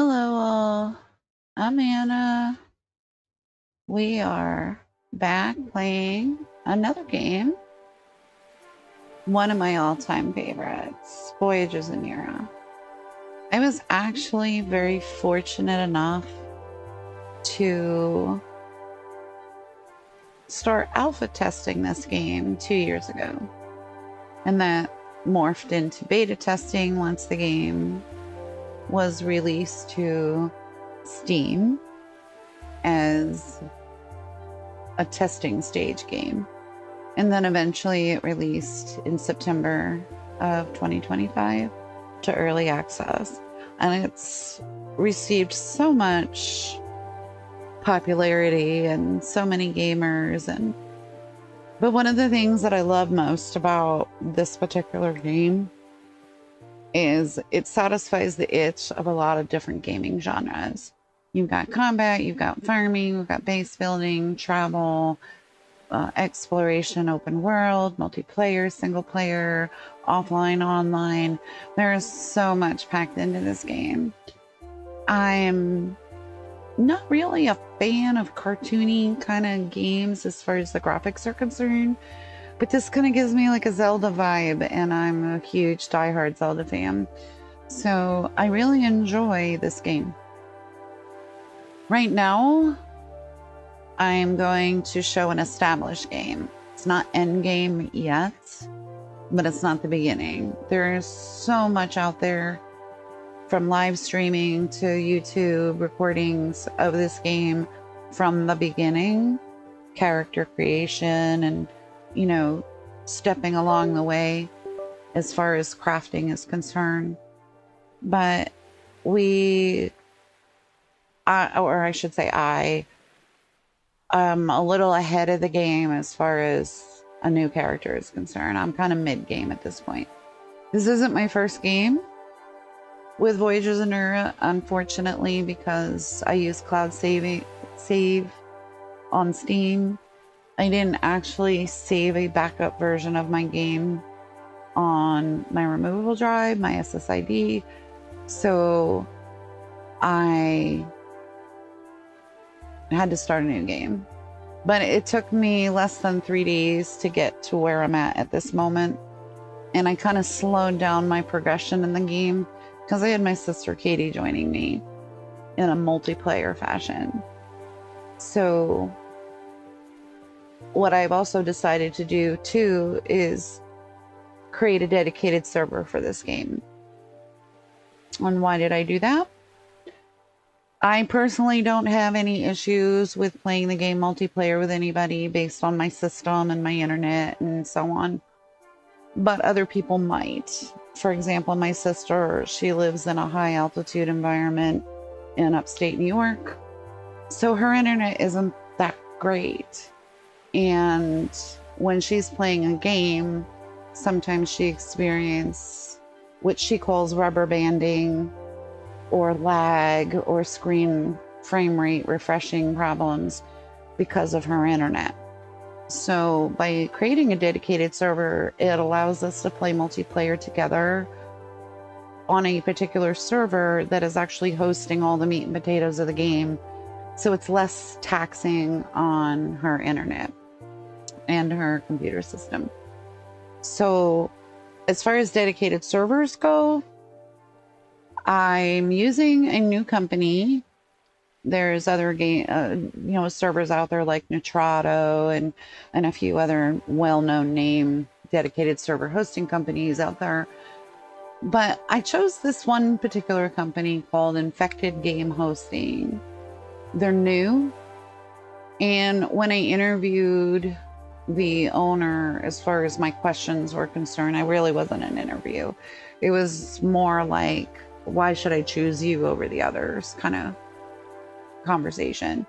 Hello, all. I'm Anna. We are back playing another game, one of my all time favorites, Voyagers of Nera. I was actually very fortunate enough to start alpha testing this game 2 years ago, and that morphed into beta testing once the game was released to Steam as a testing stage game. And then eventually it released in September of 2025 to early access. And it's received so much popularity and so many gamers. But one of the things that I love most about this particular game is it satisfies the itch of a lot of different gaming genres. You've got combat, you've got farming, you've got base building, travel, exploration, open world, multiplayer, single player, offline, online. There is so much packed into this game. I'm not really a fan of cartoony kind of games as far as the graphics are concerned, but this kind of gives me like a Zelda vibe, and I'm a huge diehard Zelda fan. So I really enjoy this game. Right now, I'm going to show an established game. It's not end game yet, but it's not the beginning. There's so much out there, from live streaming to YouTube recordings of this game from the beginning, character creation, and, stepping along the way as far as crafting is concerned. But or I should say I am a little ahead of the game as far as a new character is concerned. I'm kind of mid-game at this point. This isn't my first game with Voyagers of Nera, unfortunately, because I use cloud save on Steam. I didn't actually save a backup version of my game on my removable drive, my SSID, so I had to start a new game. But it took me less than 3 days to get to where I'm at this moment. And I kind of slowed down my progression in the game because I had my sister Katie joining me in a multiplayer fashion. So what I've also decided to do too is create a dedicated server for this game. And why did I do that? I personally don't have any issues with playing the game multiplayer with anybody based on my system and my internet and so on. But other people might. For example, my sister, she lives in a high altitude environment in upstate New York. So her internet isn't that great. And when she's playing a game, sometimes she experiences what she calls rubber banding or lag or screen frame rate refreshing problems because of her internet. So by creating a dedicated server, it allows us to play multiplayer together on a particular server that is actually hosting all the meat and potatoes of the game. So it's less taxing on her internet and her computer system. So as far as dedicated servers go, I'm using a new company. There's other servers out there like Nitrado and a few other well-known name dedicated server hosting companies out there. But I chose this one particular company called Infected Game Hosting. They're new. And when I interviewed the owner, as far as my questions were concerned, I really wasn't an interview. It was more like, why should I choose you over the others kind of conversation.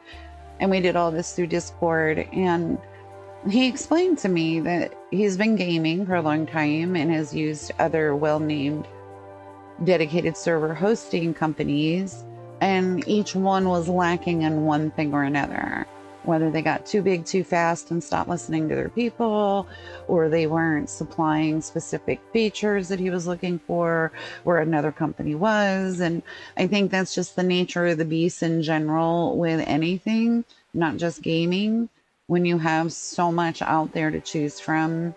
And we did all this through Discord, and he explained to me that he's been gaming for a long time and has used other well-named dedicated server hosting companies, and each one was lacking in one thing or another. whether they got too big too fast and stopped listening to their people, or they weren't supplying specific features that he was looking for where another company was. And I think that's just the nature of the beast in general with anything, not just gaming. When you have so much out there to choose from,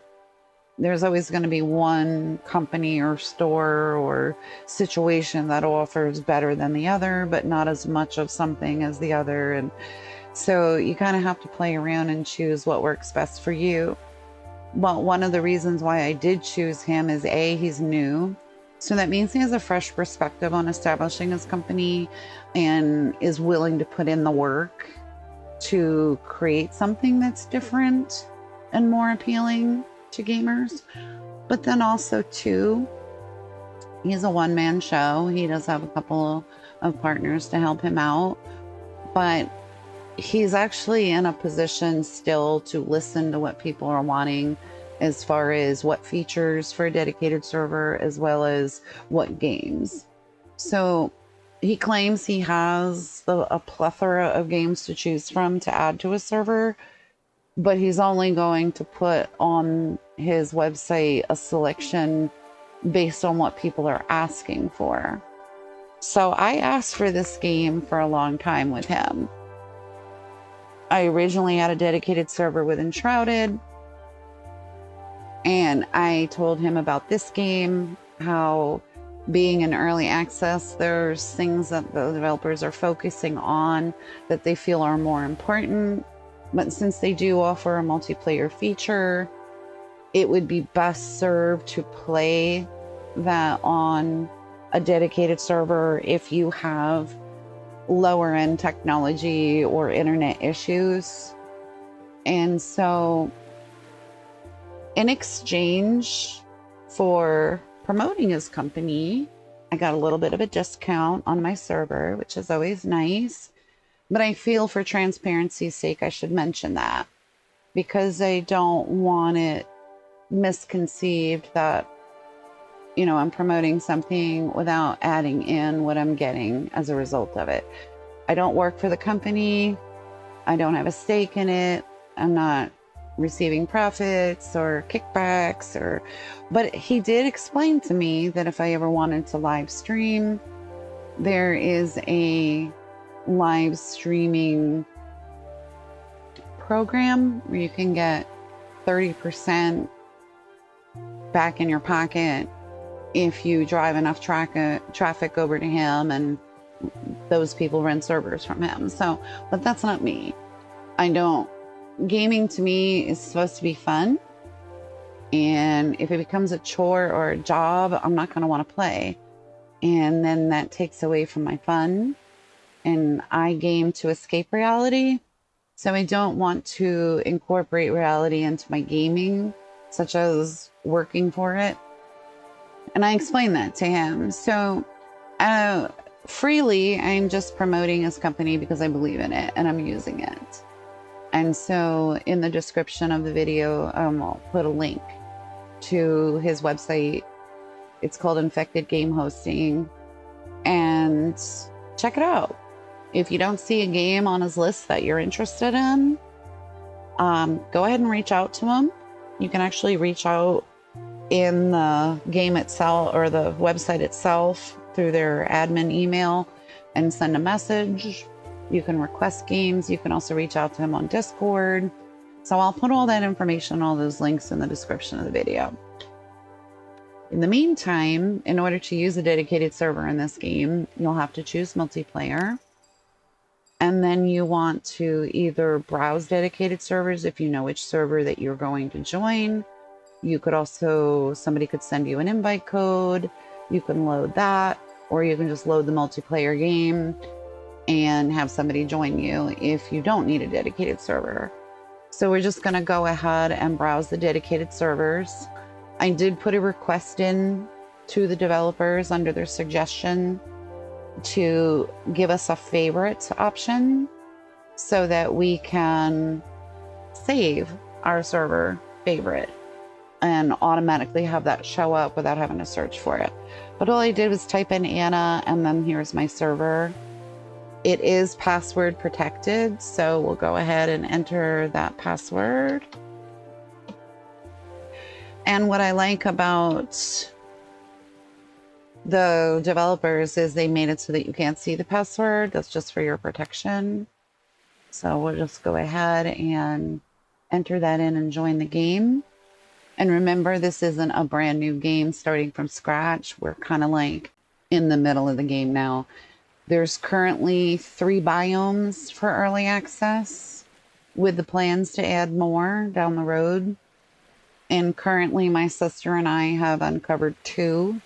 there's always going to be one company or store or situation that offers better than the other, but not as much of something as the other. And so you kind of have to play around and choose what works best for you. But one of the reasons why I did choose him is A, he's new. So that means he has a fresh perspective on establishing his company and is willing to put in the work to create something that's different and more appealing to gamers. But then also too, he's a one-man show. He does have a couple of partners to help him out, but he's actually in a position still to listen to what people are wanting as far as what features for a dedicated server, as well as what games. So he claims he has a plethora of games to choose from to add to a server, but he's only going to put on his website a selection based on what people are asking for. So I asked for this game for a long time with him. I originally had a dedicated server with Enshrouded, and I told him about this game, how being in early access, there's things that the developers are focusing on that they feel are more important. But since they do offer a multiplayer feature, it would be best served to play that on a dedicated server if you have lower end technology or internet issues. And so in exchange for promoting his company, I got a little bit of a discount on my server, which is always nice. But I feel for transparency's sake, I should mention that, because I don't want it misconceived that, you know, I'm promoting something without adding in what I'm getting as a result of it. I don't work for the company. I don't have a stake in it. I'm not receiving profits or kickbacks but he did explain to me that if I ever wanted to live stream, there is a live streaming program where you can get 30% back in your pocket if you drive enough traffic over to him, and those people rent servers from him. So, but that's not me. Gaming to me is supposed to be fun. And if it becomes a chore or a job, I'm not going to want to play. And then that takes away from my fun. And I game to escape reality. So I don't want to incorporate reality into my gaming, such as working for it. And I explained that to him. So freely, I'm just promoting his company because I believe in it and I'm using it. And so in the description of the video, I'll put a link to his website. It's called Infected Game Hosting. And check it out. If you don't see a game on his list that you're interested in, go ahead and reach out to him. You can actually reach out in the game itself or the website itself through their admin email and send a message. You can request games. You can also reach out to him on Discord. So I'll put all that information, all those links in the description of the video. In the meantime, in order to use a dedicated server in this game, you'll have to choose multiplayer. And then you want to either browse dedicated servers if you know which server that you're going to join. You could also, somebody could send you an invite code. You can load that, or you can just load the multiplayer game and have somebody join you if you don't need a dedicated server. So we're just going to go ahead and browse the dedicated servers. I did put a request in to the developers under their suggestion to give us a favorite option so that we can save our server favorite and automatically have that show up without having to search for it. But all I did was type in Anna, and then here's my server. It is password protected, so we'll go ahead and enter that password. And what I like about the developers is they made it so that you can't see the password. That's just for your protection. So we'll just go ahead and enter that in and join the game. And remember, this isn't a brand new game starting from scratch. We're kind of like in the middle of the game now. There's currently 3 biomes for early access with the plans to add more down the road. And currently my sister and I have uncovered 2.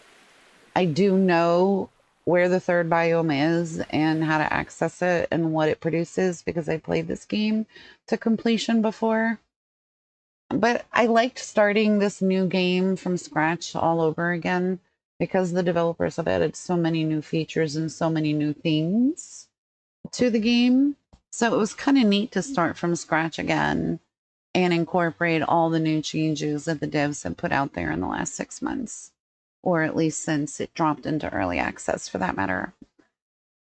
I do know where the 3rd biome is and how to access it and what it produces because I played this game to completion before. But I liked starting this new game from scratch all over again because the developers have added so many new features and so many new things to the game. So it was kind of neat to start from scratch again and incorporate all the new changes that the devs have put out there in the last 6 months, or at least since it dropped into early access for that matter.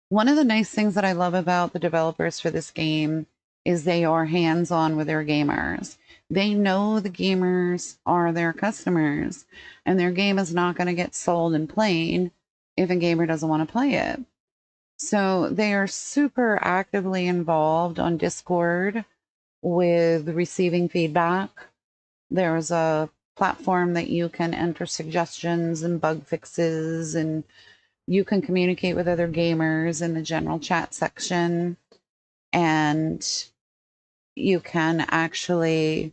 One of the nice things that I love about the developers for this game is they are hands-on with their gamers. They know the gamers are their customers, and their game is not going to get sold and played if a gamer doesn't want to play it. So they are super actively involved on Discord with receiving feedback. There's a platform that you can enter suggestions and bug fixes, and you can communicate with other gamers in the general chat section, and you can actually,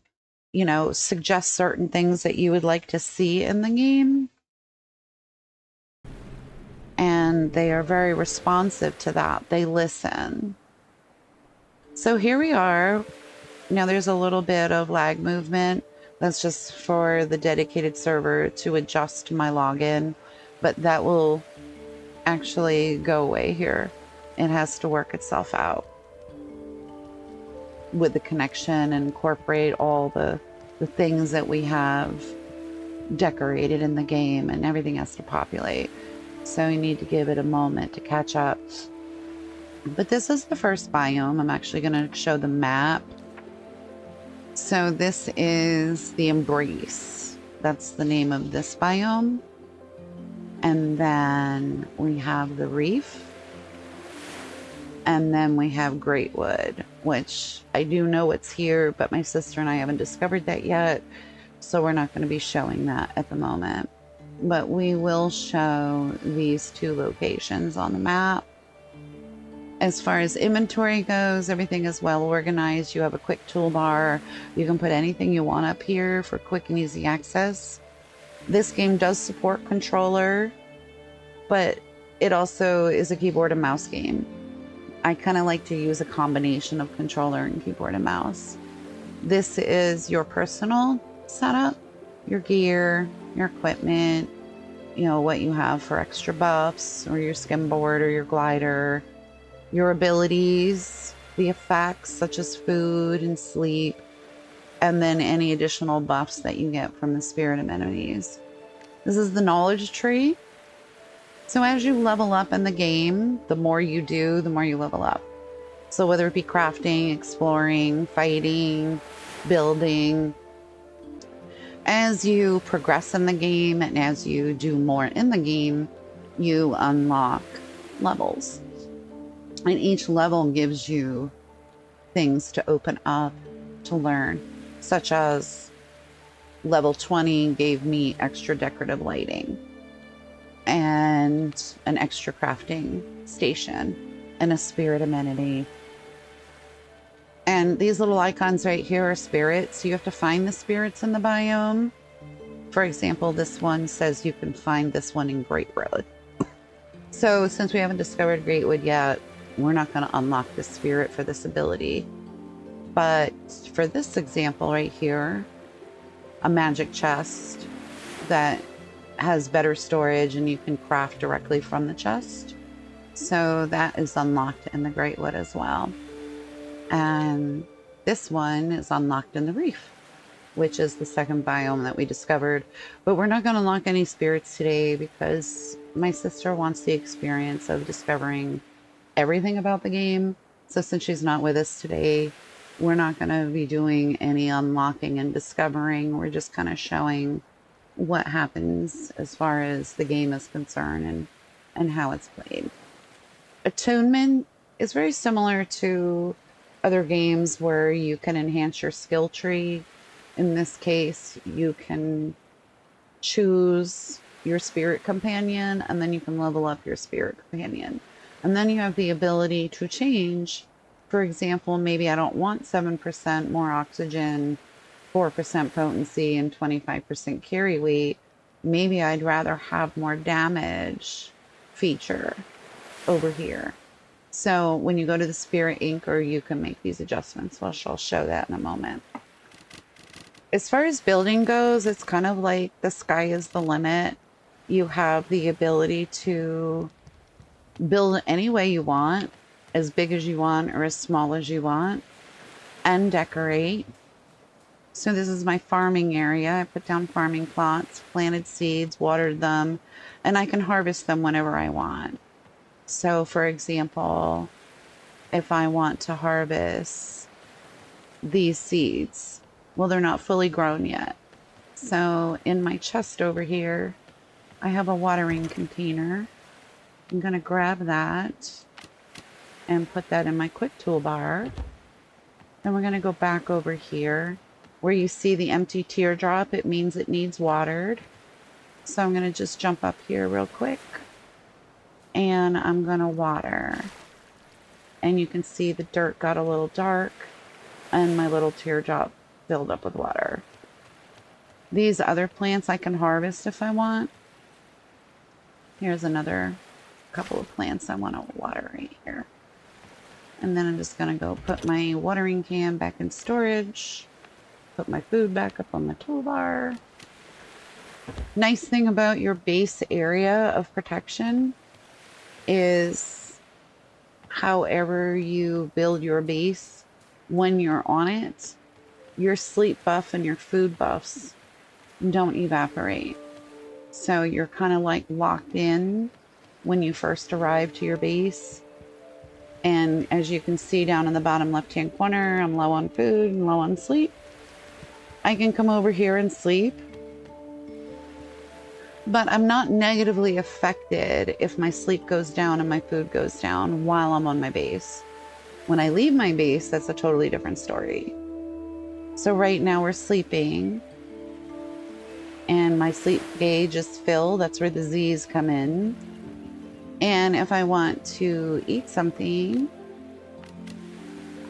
suggest certain things that you would like to see in the game. And they are very responsive to that. They listen. So here we are. Now there's a little bit of lag movement. That's just for the dedicated server to adjust my login, but that will actually go away here. It has to work itself out with the connection and incorporate all the things that we have decorated in the game, and everything has to populate. So you need to give it a moment to catch up. But this is the first biome. I'm actually going to show the map. So this is the Embrace. That's the name of this biome. And then we have the Reef. And then we have Greatwood, which I do know what's here, but my sister and I haven't discovered that yet. So we're not going to be showing that at the moment. But we will show these 2 locations on the map. As far as inventory goes, everything is well organized. You have a quick toolbar. You can put anything you want up here for quick and easy access. This game does support controller, but it also is a keyboard and mouse game. I kind of like to use a combination of controller and keyboard and mouse. This is your personal setup, your gear, your equipment, what you have for extra buffs, or your skimboard or your glider, your abilities, the effects such as food and sleep, and then any additional buffs that you get from the spirit amenities. This is the knowledge tree. So as you level up in the game, the more you do, the more you level up. So whether it be crafting, exploring, fighting, building, as you progress in the game and as you do more in the game, you unlock levels. And each level gives you things to open up to learn, such as level 20 gave me extra decorative lighting and an extra crafting station and a spirit amenity. And these little icons right here are spirits. You have to find the spirits in the biome. For example, this one says you can find this one in Greatwood. So since we haven't discovered Greatwood yet, we're not going to unlock the spirit for this ability. But for this example right here, a magic chest that has better storage and you can craft directly from the chest. So that is unlocked in the Greatwood as well. And this one is unlocked in the Reef, which is the second biome that we discovered. But we're not going to unlock any spirits today because my sister wants the experience of discovering everything about the game. So since she's not with us today, we're not going to be doing any unlocking and discovering. We're just kind of showing what happens as far as the game is concerned and how it's played. Attunement is very similar to other games where you can enhance your skill tree. In this case, you can choose your spirit companion and then you can level up your spirit companion. And then you have the ability to change. For example, maybe I don't want 7% more oxygen, 4% potency, and 25% carry weight. Maybe I'd rather have more damage feature over here. So when you go to the Spirit Inker, you can make these adjustments. Well, I'll show that in a moment. As far as building goes, it's kind of like the sky is the limit. You have the ability to build any way you want, as big as you want or as small as you want, and decorate. So this is my farming area. I put down farming plots, planted seeds, watered them, and I can harvest them whenever I want. So for example, if I want to harvest these seeds, well, they're not fully grown yet. So in my chest over here, I have a watering container. I'm going to grab that and put that in my quick toolbar. Then we're going to go back over here where you see the empty teardrop. It means it needs watered. So I'm going to just jump up here real quick and I'm going to water. And you can see the dirt got a little dark and my little teardrop filled up with water. These other plants I can harvest if I want. Here's another couple of plants I want to water right here. And then I'm just going to go put my watering can back in storage. Put my food back up on the toolbar. Nice thing about your base area of protection is however you build your base, when you're on it, your sleep buff and your food buffs don't evaporate. So you're kind of like locked in when you first arrive to your base. And as you can see down in the bottom left-hand corner, I'm low on food and low on sleep. I can come over here and sleep. But I'm not negatively affected if my sleep goes down and my food goes down while I'm on my base. When I leave my base, that's a totally different story. So right now we're sleeping. And my sleep gauge is filled. That's where the Z's come in. And if I want to eat something,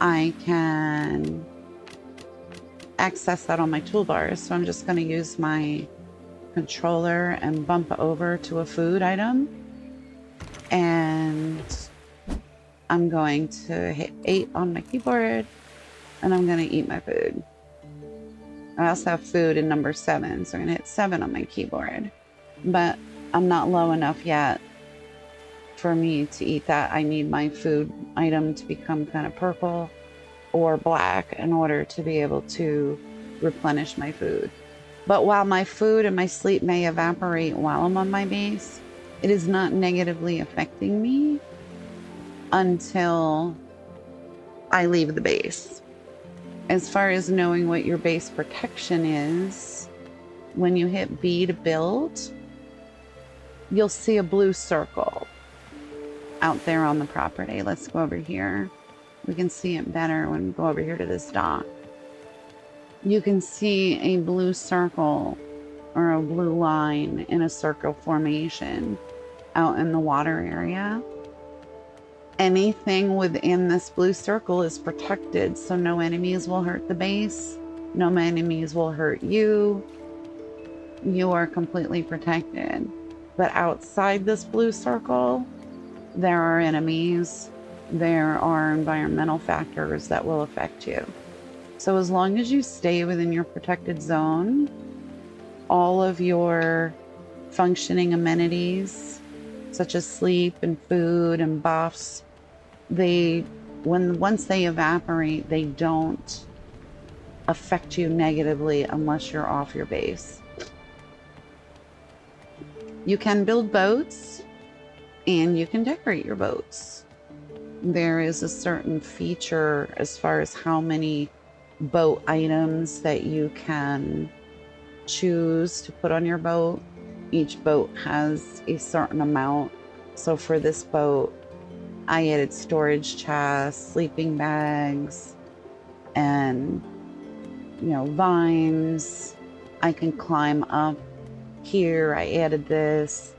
I can access that on my toolbar. So I'm just going to use my controller and bump over to a food item. And I'm going to hit 8 on my keyboard and I'm going to eat my food. I also have food in number 7, so I'm going to hit 7 on my keyboard. But I'm not low enough yet for me to eat that. I need my food item to become kind of purple or black in order to be able to replenish my food. But while my food and my sleep may evaporate while I'm on my base, it is not negatively affecting me until I leave the base. As far as knowing what your base protection is, when you hit B to build, you'll see a blue circle out there on the property. Let's go over here. We can see it better when we go over here to this dock. You can see a blue circle or a blue line in a circle formation out in the water area. Anything within this blue circle is protected, so no enemies will hurt the base. No enemies will hurt you. You are completely protected. But outside this blue circle, there are enemies. There are environmental factors that will affect you. So as long as you stay within your protected zone, all of your functioning amenities, such as sleep and food and buffs, once they evaporate, they don't affect you negatively unless you're off your base. You can build boats and you can decorate your boats. there is a certain feature as far as how many boat items that you can choose to put on your boat. Each boat has a certain amount. So for this boat, I added storage chests, sleeping bags, and vines. I can climb up here. I added this.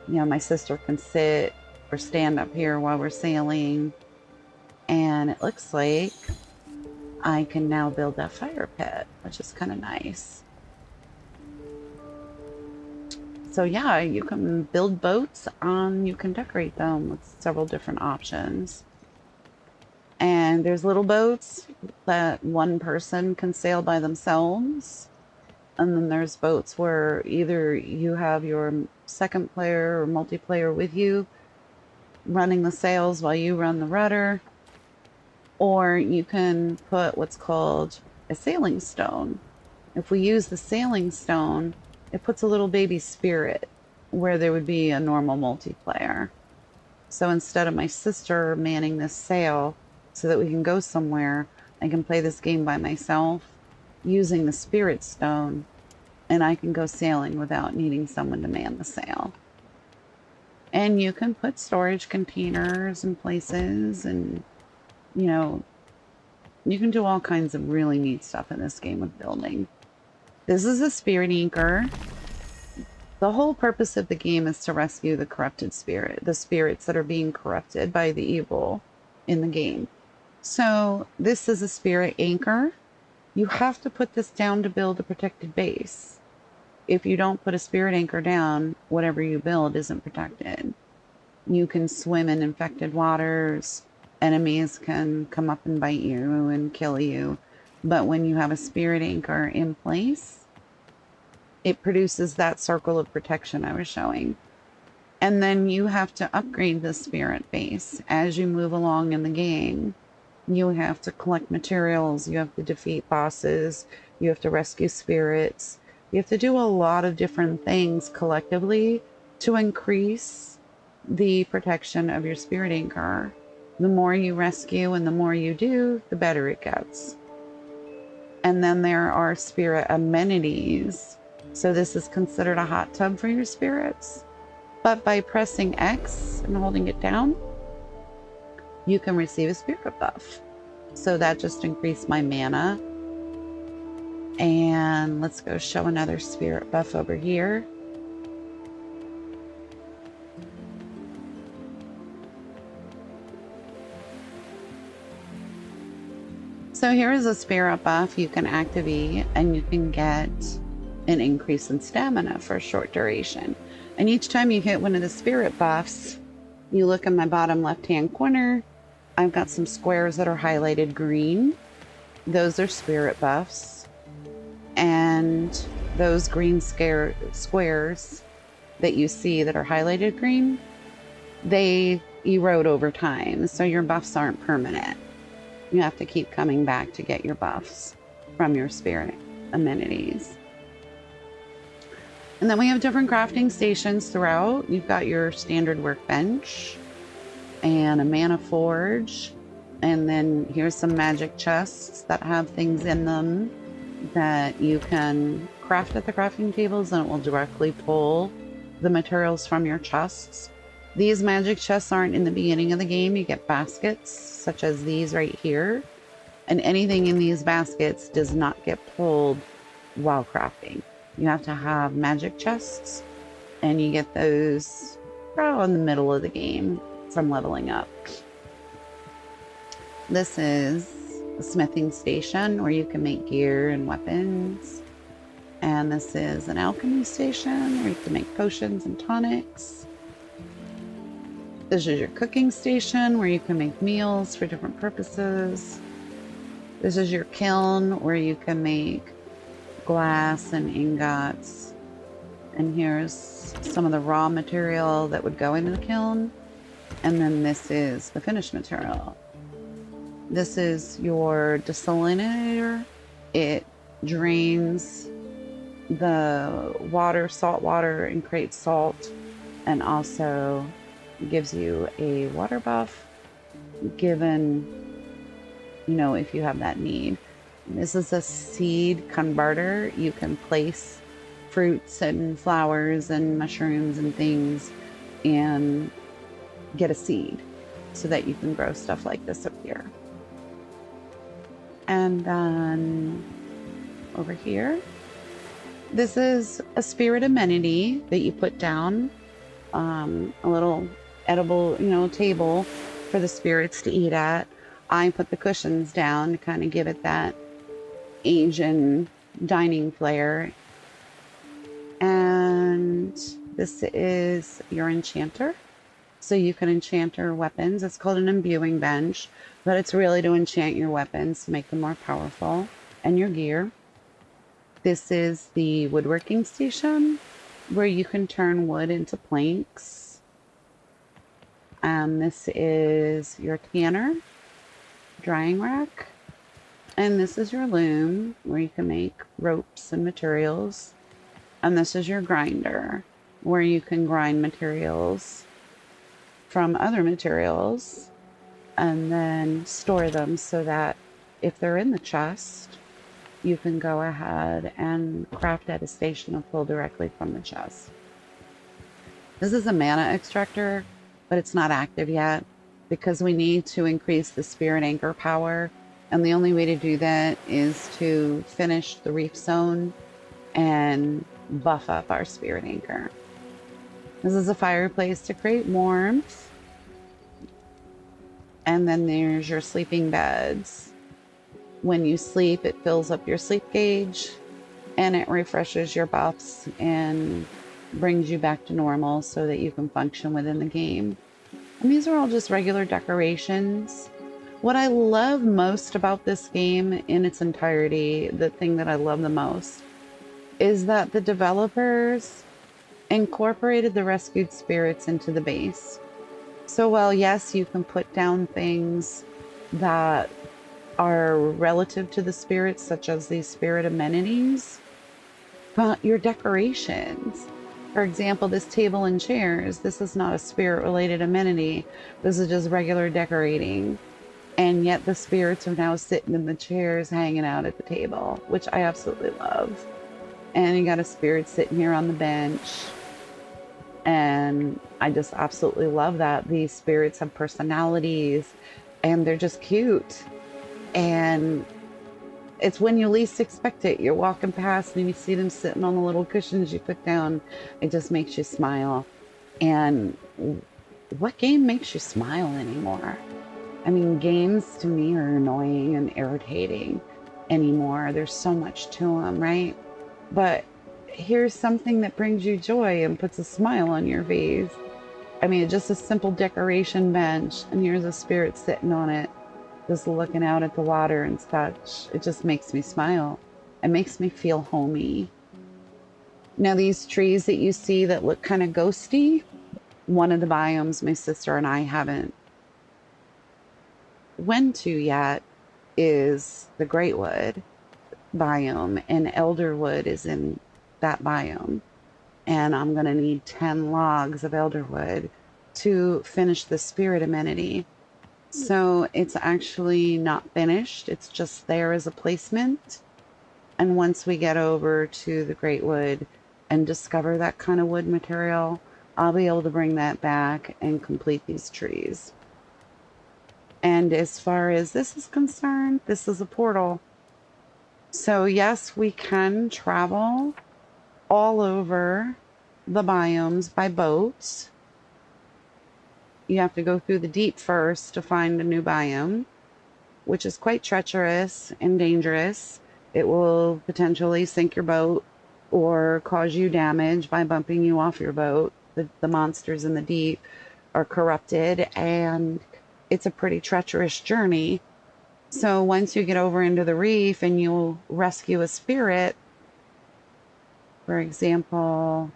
My sister can sit or stand up here while we're sailing. And it looks like I can now build that fire pit, which is kind of nice. So yeah, you can build boats and you can decorate them with several different options. And there's little boats that one person can sail by themselves. And then there's boats where either you have your second player or multiplayer with you running the sails while you run the rudder. Or you can put what's called a sailing stone. If we use the sailing stone, it puts a little baby spirit where there would be a normal multiplayer. So instead of my sister manning this sail so that we can go somewhere, I can play this game by myself using the spirit stone, and I can go sailing without needing someone to man the sail. And you can put storage containers in places, and you can do all kinds of really neat stuff in this game with building. This is a spirit anchor. The whole purpose of the game is to rescue the corrupted spirit, the spirits that are being corrupted by the evil in the game. So this is a spirit anchor. You have to put this down to build a protected base. If you don't put a spirit anchor down, whatever you build isn't protected. You can swim in infected waters. Enemies can come up and bite you and kill you. But when you have a spirit anchor in place, it produces that circle of protection I was showing. And then you have to upgrade the spirit base as you move along in the game. You have to collect materials, you have to defeat bosses, you have to rescue spirits. You have to do a lot of different things collectively to increase the protection of your spirit anchor. The more you rescue and the more you do, the better it gets. And then there are spirit amenities. So this is considered a hot tub for your spirits. But by pressing X and holding it down, you can receive a spirit buff. So that just increased my mana. And let's go show another spirit buff over here. So here is a spirit buff you can activate, and you can get an increase in stamina for a short duration. And each time you hit one of the spirit buffs, you look in my bottom left-hand corner, I've got some squares that are highlighted green. Those are spirit buffs. And those green squares that you see that are highlighted green, they erode over time. So your buffs aren't permanent. You have to keep coming back to get your buffs from your spirit amenities. And then we have different crafting stations throughout. You've got your standard workbench and a mana forge. And then here's some magic chests that have things in them that you can craft at the crafting tables, and it will directly pull the materials from your chests. These magic chests aren't in the beginning of the game. You get baskets such as these right here. And anything in these baskets does not get pulled while crafting. You have to have magic chests, and you get those probably in the middle of the game from leveling up. This is a smithing station where you can make gear and weapons. And this is an alchemy station where you can make potions and tonics. This is your cooking station where you can make meals for different purposes. This is your kiln where you can make glass and ingots. And here's some of the raw material that would go into the kiln. And then this is the finished material. This is your desalinator. It drains the water, salt water, and creates salt, and also gives you a water buff. given, if you have that need. This is a seed converter. You can place fruits and flowers and mushrooms and things and get a seed so that you can grow stuff like this up here. And then over here, this is a spirit amenity that you put down, a little edible, table for the spirits to eat at. I put the cushions down to kind of give it that Asian dining flair. And this is your enchanter. So you can enchant your weapons. It's called an imbuing bench, but it's really to enchant your weapons to make them more powerful, and your gear. This is the woodworking station where you can turn wood into planks. And this is your tanner, drying rack. And this is your loom where you can make ropes and materials. And this is your grinder where you can grind materials from other materials and then store them so that if they're in the chest, you can go ahead and craft at a station and pull directly from the chest. This is a mana extractor, but it's not active yet because we need to increase the spirit anchor power. And the only way to do that is to finish the reef zone and buff up our spirit anchor. This is a fireplace to create warmth. And then there's your sleeping beds. When you sleep, it fills up your sleep gauge and it refreshes your buffs and brings you back to normal so that you can function within the game. And these are all just regular decorations. What I love most about this game in its entirety, the thing that I love the most, is that the developers incorporated the rescued spirits into the base. So while yes, you can put down things that are relative to the spirits, such as these spirit amenities, but your decorations. For example, this table and chairs, this is not a spirit-related amenity. This is just regular decorating. And yet the spirits are now sitting in the chairs, hanging out at the table, which I absolutely love. And you got a spirit sitting here on the bench. And I just absolutely love that. These spirits have personalities and they're just cute. And it's when you least expect it. You're walking past and you see them sitting on the little cushions you put down. It just makes you smile. And what game makes you smile anymore? I mean, games to me are annoying and irritating anymore. There's so much to them, right? But here's something that brings you joy and puts a smile on your face. I mean, just a simple decoration bench, and here's a spirit sitting on it, just looking out at the water and such. It just makes me smile. It makes me feel homey. Now, these trees that you see that look kind of ghosty, one of the biomes my sister and I haven't went to yet is the Greatwood biome, and Elderwood is in that biome. And I'm going to need 10 logs of Elderwood to finish the spirit amenity. So it's actually not finished. It's just there as a placement. And once we get over to the Greatwood and discover that kind of wood material, I'll be able to bring that back and complete these trees. And as far as this is concerned, this is a portal. So yes, we can travel all over the biomes by boats. You have to go through the deep first to find a new biome, which is quite treacherous and dangerous. It will potentially sink your boat or cause you damage by bumping you off your boat. The monsters in the deep are corrupted, and it's a pretty treacherous journey. So once you get over into the reef and you'll rescue a spirit, for example,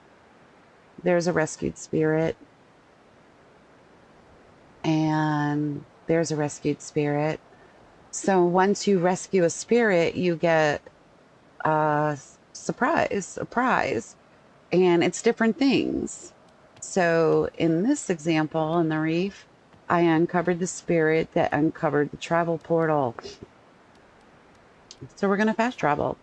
there's a rescued spirit, and there's a rescued spirit. So once you rescue a spirit, you get a prize, and it's different things. So in this example, in the reef, I uncovered the spirit that uncovered the travel portal. So we're going to fast travel.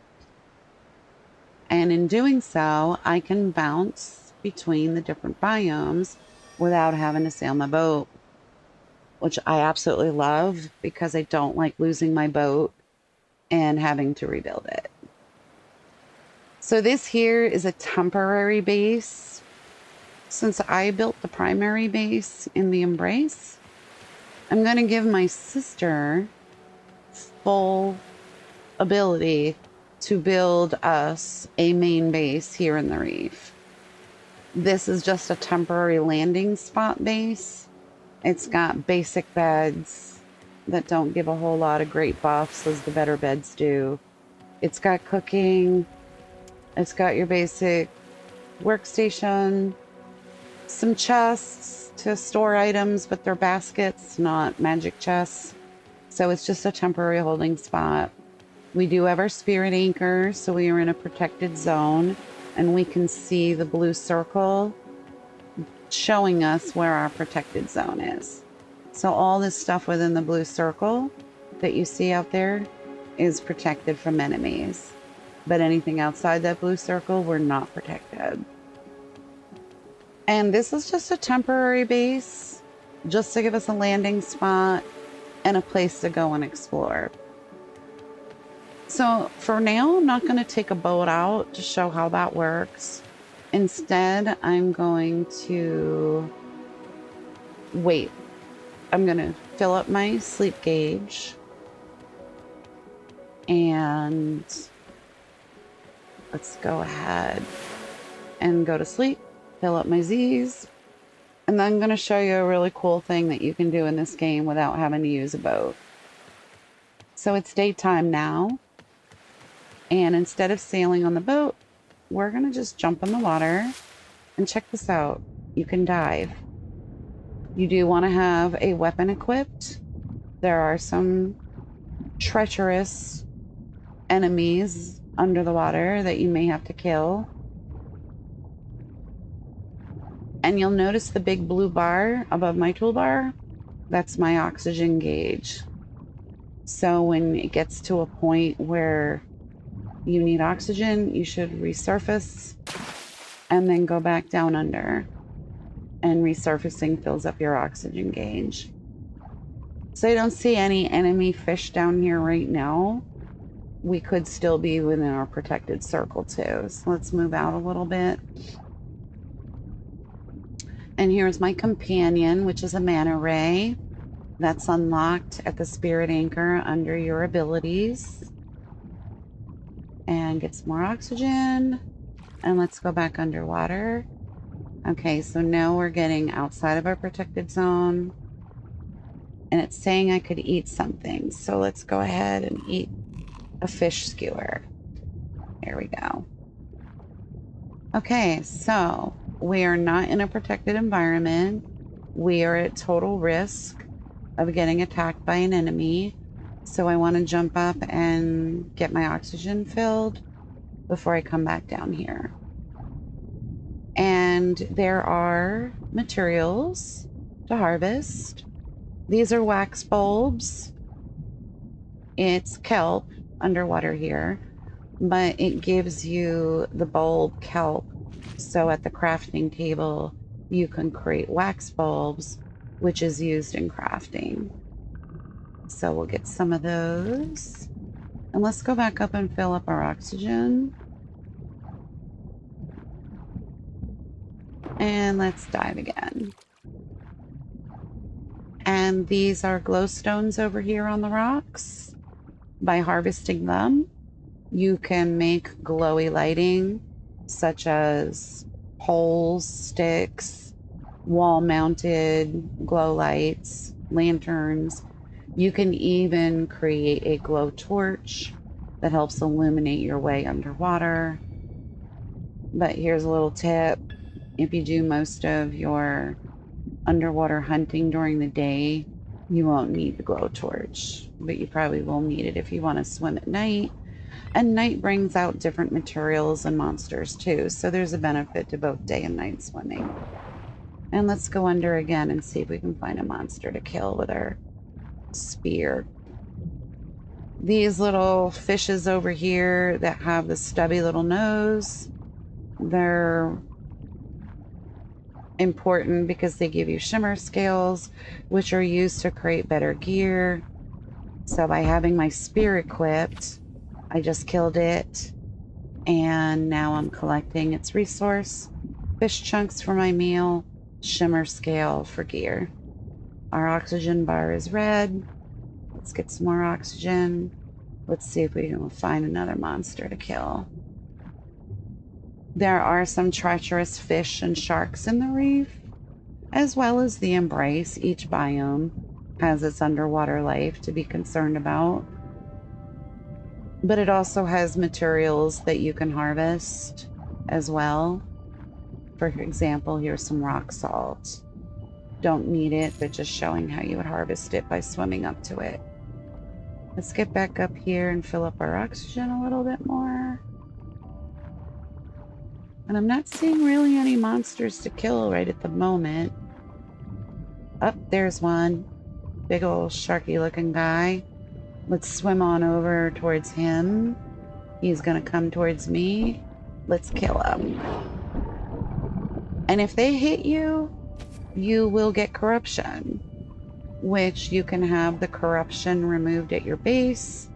And in doing so, I can bounce between the different biomes without having to sail my boat, which I absolutely love because I don't like losing my boat and having to rebuild it. So this here is a temporary base. Since I built the primary base in the Embrace, I'm going to give my sister full ability to build us a main base here in the reef. This is just a temporary landing spot base. It's got basic beds that don't give a whole lot of great buffs as the better beds do. It's got cooking. It's got your basic workstation, some chests to store items, but they're baskets, not magic chests. So it's just a temporary holding spot. We do have our spirit anchor, so we are in a protected zone, and we can see the blue circle showing us where our protected zone is. So all this stuff within the blue circle that you see out there is protected from enemies. But anything outside that blue circle, we're not protected. And this is just a temporary base, just to give us a landing spot and a place to go and explore. So for now, I'm not going to take a boat out to show how that works. Instead, I'm going to wait. I'm going to fill up my sleep gauge. And let's go ahead and go to sleep, fill up my Z's. And then I'm going to show you a really cool thing that you can do in this game without having to use a boat. So it's daytime now. And instead of sailing on the boat, we're going to just jump in the water. And check this out. You can dive. You do want to have a weapon equipped. There are some treacherous enemies under the water that you may have to kill. And you'll notice the big blue bar above my toolbar. That's my oxygen gauge. So when it gets to a point where you need oxygen, you should resurface and then go back down under. And resurfacing fills up your oxygen gauge. So I don't see any enemy fish down here right now. We could still be within our protected circle too. So let's move out a little bit. And here's my companion, which is a mana ray. That's unlocked at the spirit anchor under your abilities. And get some more oxygen. And let's go back underwater. Okay, so now we're getting outside of our protected zone. And it's saying I could eat something. So let's go ahead and eat a fish skewer. There we go. Okay, so we are not in a protected environment. We are at total risk of getting attacked by an enemy. So I want to jump up and get my oxygen filled before I come back down here. And there are materials to harvest. These are wax bulbs. It's kelp underwater here, but it gives you the bulb kelp. So at the crafting table, you can create wax bulbs, which is used in crafting. So we'll get some of those. And let's go back up and fill up our oxygen. And let's dive again. And these are glowstones over here on the rocks. By harvesting them, you can make glowy lighting, such as poles, sticks, wall-mounted glow lights, lanterns. You can even create a glow torch that helps illuminate your way underwater. But here's a little tip. If you do most of your underwater hunting during the day, you won't need the glow torch, but you probably will need it if you want to swim at night. And night brings out different materials and monsters too, so there's a benefit to both day and night swimming. And let's go under again and see if we can find a monster to kill with our spear. These little fishes over here that have the stubby little nose, they're important because they give you shimmer scales, which are used to create better gear. So by having my spear equipped, I just killed it, and now I'm collecting its resource, fish chunks for my meal, shimmer scale for gear. Our oxygen bar is red. Let's get some more oxygen. Let's see if we can find another monster to kill. There are some treacherous fish and sharks in the reef, as well as the embrace. Each biome has its underwater life to be concerned about. But it also has materials that you can harvest as well. For example, here's some rock salt. Don't need it, but just showing how you would harvest it by swimming up to it. Let's get back up here and fill up our oxygen a little bit more. And I'm not seeing really any monsters to kill right at the moment. Up there's one. Big old sharky looking guy. Let's swim on over towards him. He's gonna come towards me. Let's kill him. And if they hit you, you will get corruption, which you can have the corruption removed at your base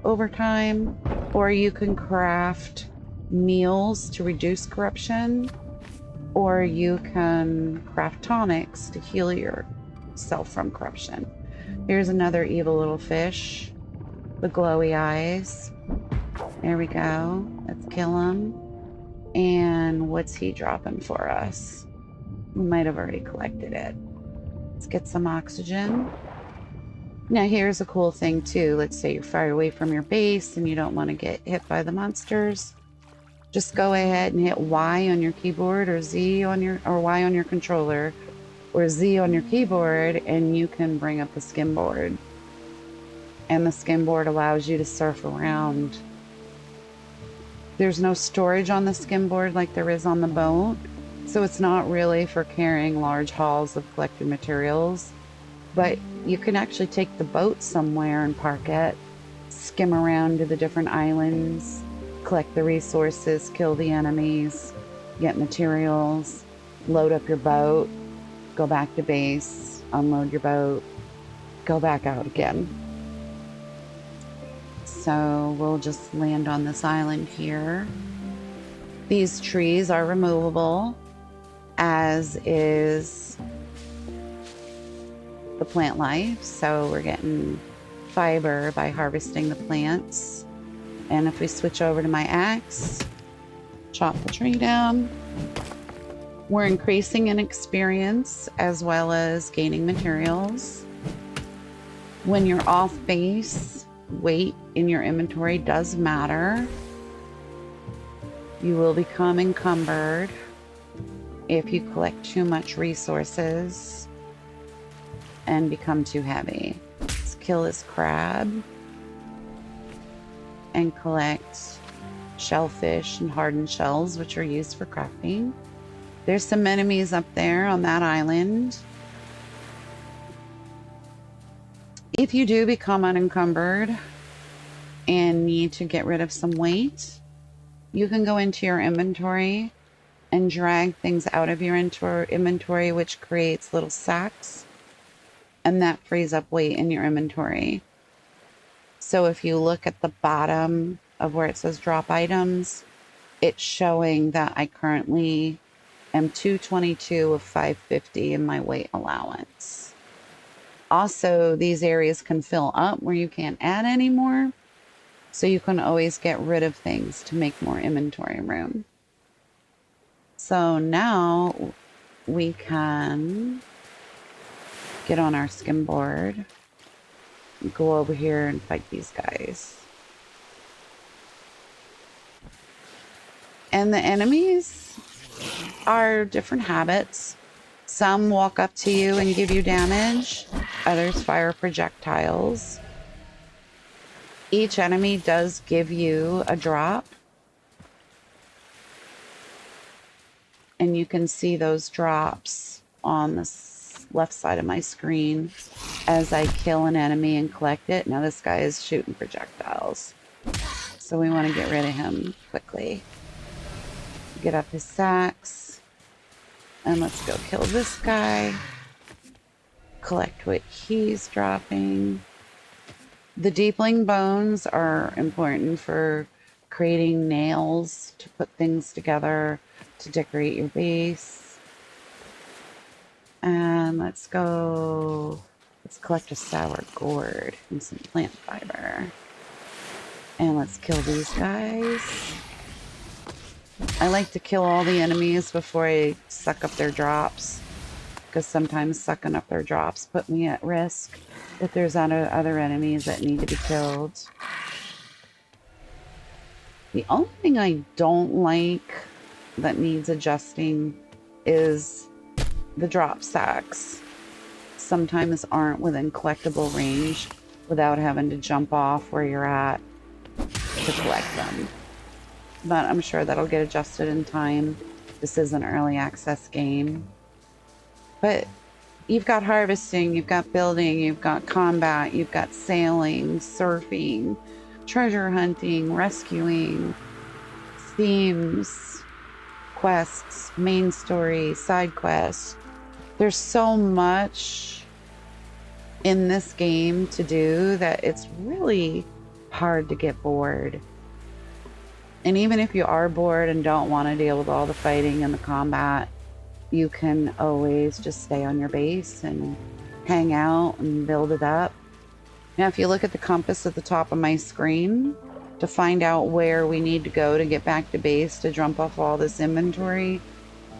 over time, or you can craft meals to reduce corruption, or you can craft tonics to heal yourself from corruption. Here's another evil little fish, the glowy eyes. There we go. Let's kill him. And what's he dropping for us? We might have already collected it. Let's get some oxygen. Now here's a cool thing too. Let's say you're far away from your base and you don't want to get hit by the monsters. Just go ahead and hit Y on your keyboard, or Z on your, or Y on your controller, or Z on your keyboard, and you can bring up the skimboard. And the skimboard allows you to surf around. There's no storage on the skimboard like there is on the boat, so it's not really for carrying large hauls of collected materials, but you can actually take the boat somewhere and park it, skim around to the different islands, collect the resources, kill the enemies, get materials, load up your boat, go back to base, unload your boat, go back out again. So we'll just land on this island here. These trees are removable, as is the plant life. So we're getting fiber by harvesting the plants. And if we switch over to my axe, chop the tree down, we're increasing in experience as well as gaining materials. When you're off base, weight in your inventory does matter. You will become encumbered if you collect too much resources and become too heavy. Let's kill this crab and collect shellfish and hardened shells, which are used for crafting. There's some enemies up there on that island. If you do become unencumbered and need to get rid of some weight, you can go into your inventory and drag things out of your inventory, which creates little sacks, and that frees up weight in your inventory. So if you look at the bottom of where it says drop items, it's showing that I currently am 222 of 550 in my weight allowance. Also, these areas can fill up where you can't add any more, so you can always get rid of things to make more inventory room. So now we can get on our skimboard, go over here and fight these guys. And the enemies are different habits. Some walk up to you and give you damage. Others fire projectiles. Each enemy does give you a drop. And you can see those drops on the left side of my screen as I kill an enemy and collect it. Now this guy is shooting projectiles, so we want to get rid of him quickly. Get up his sacks, and let's go kill this guy. Collect what he's dropping. The deepling bones are important for creating nails to put things together to decorate your base. And let's collect a sour gourd and some plant fiber. And let's kill these guys. I like to kill all the enemies before I suck up their drops, because sometimes sucking up their drops put me at risk if there's other enemies that need to be killed. The only thing I don't like that needs adjusting is the drop sacks. Sometimes aren't within collectible range without having to jump off where you're at to collect them. But I'm sure that'll get adjusted in time. This is an early access game. But you've got harvesting, you've got building, you've got combat, you've got sailing, surfing, treasure hunting, rescuing, themes, quests, main story, side quests. There's so much in this game to do that it's really hard to get bored. And even if you are bored and don't want to deal with all the fighting and the combat, you can always just stay on your base and hang out and build it up. Now, if you look at the compass at the top of my screen to find out where we need to go to get back to base to dump off all this inventory,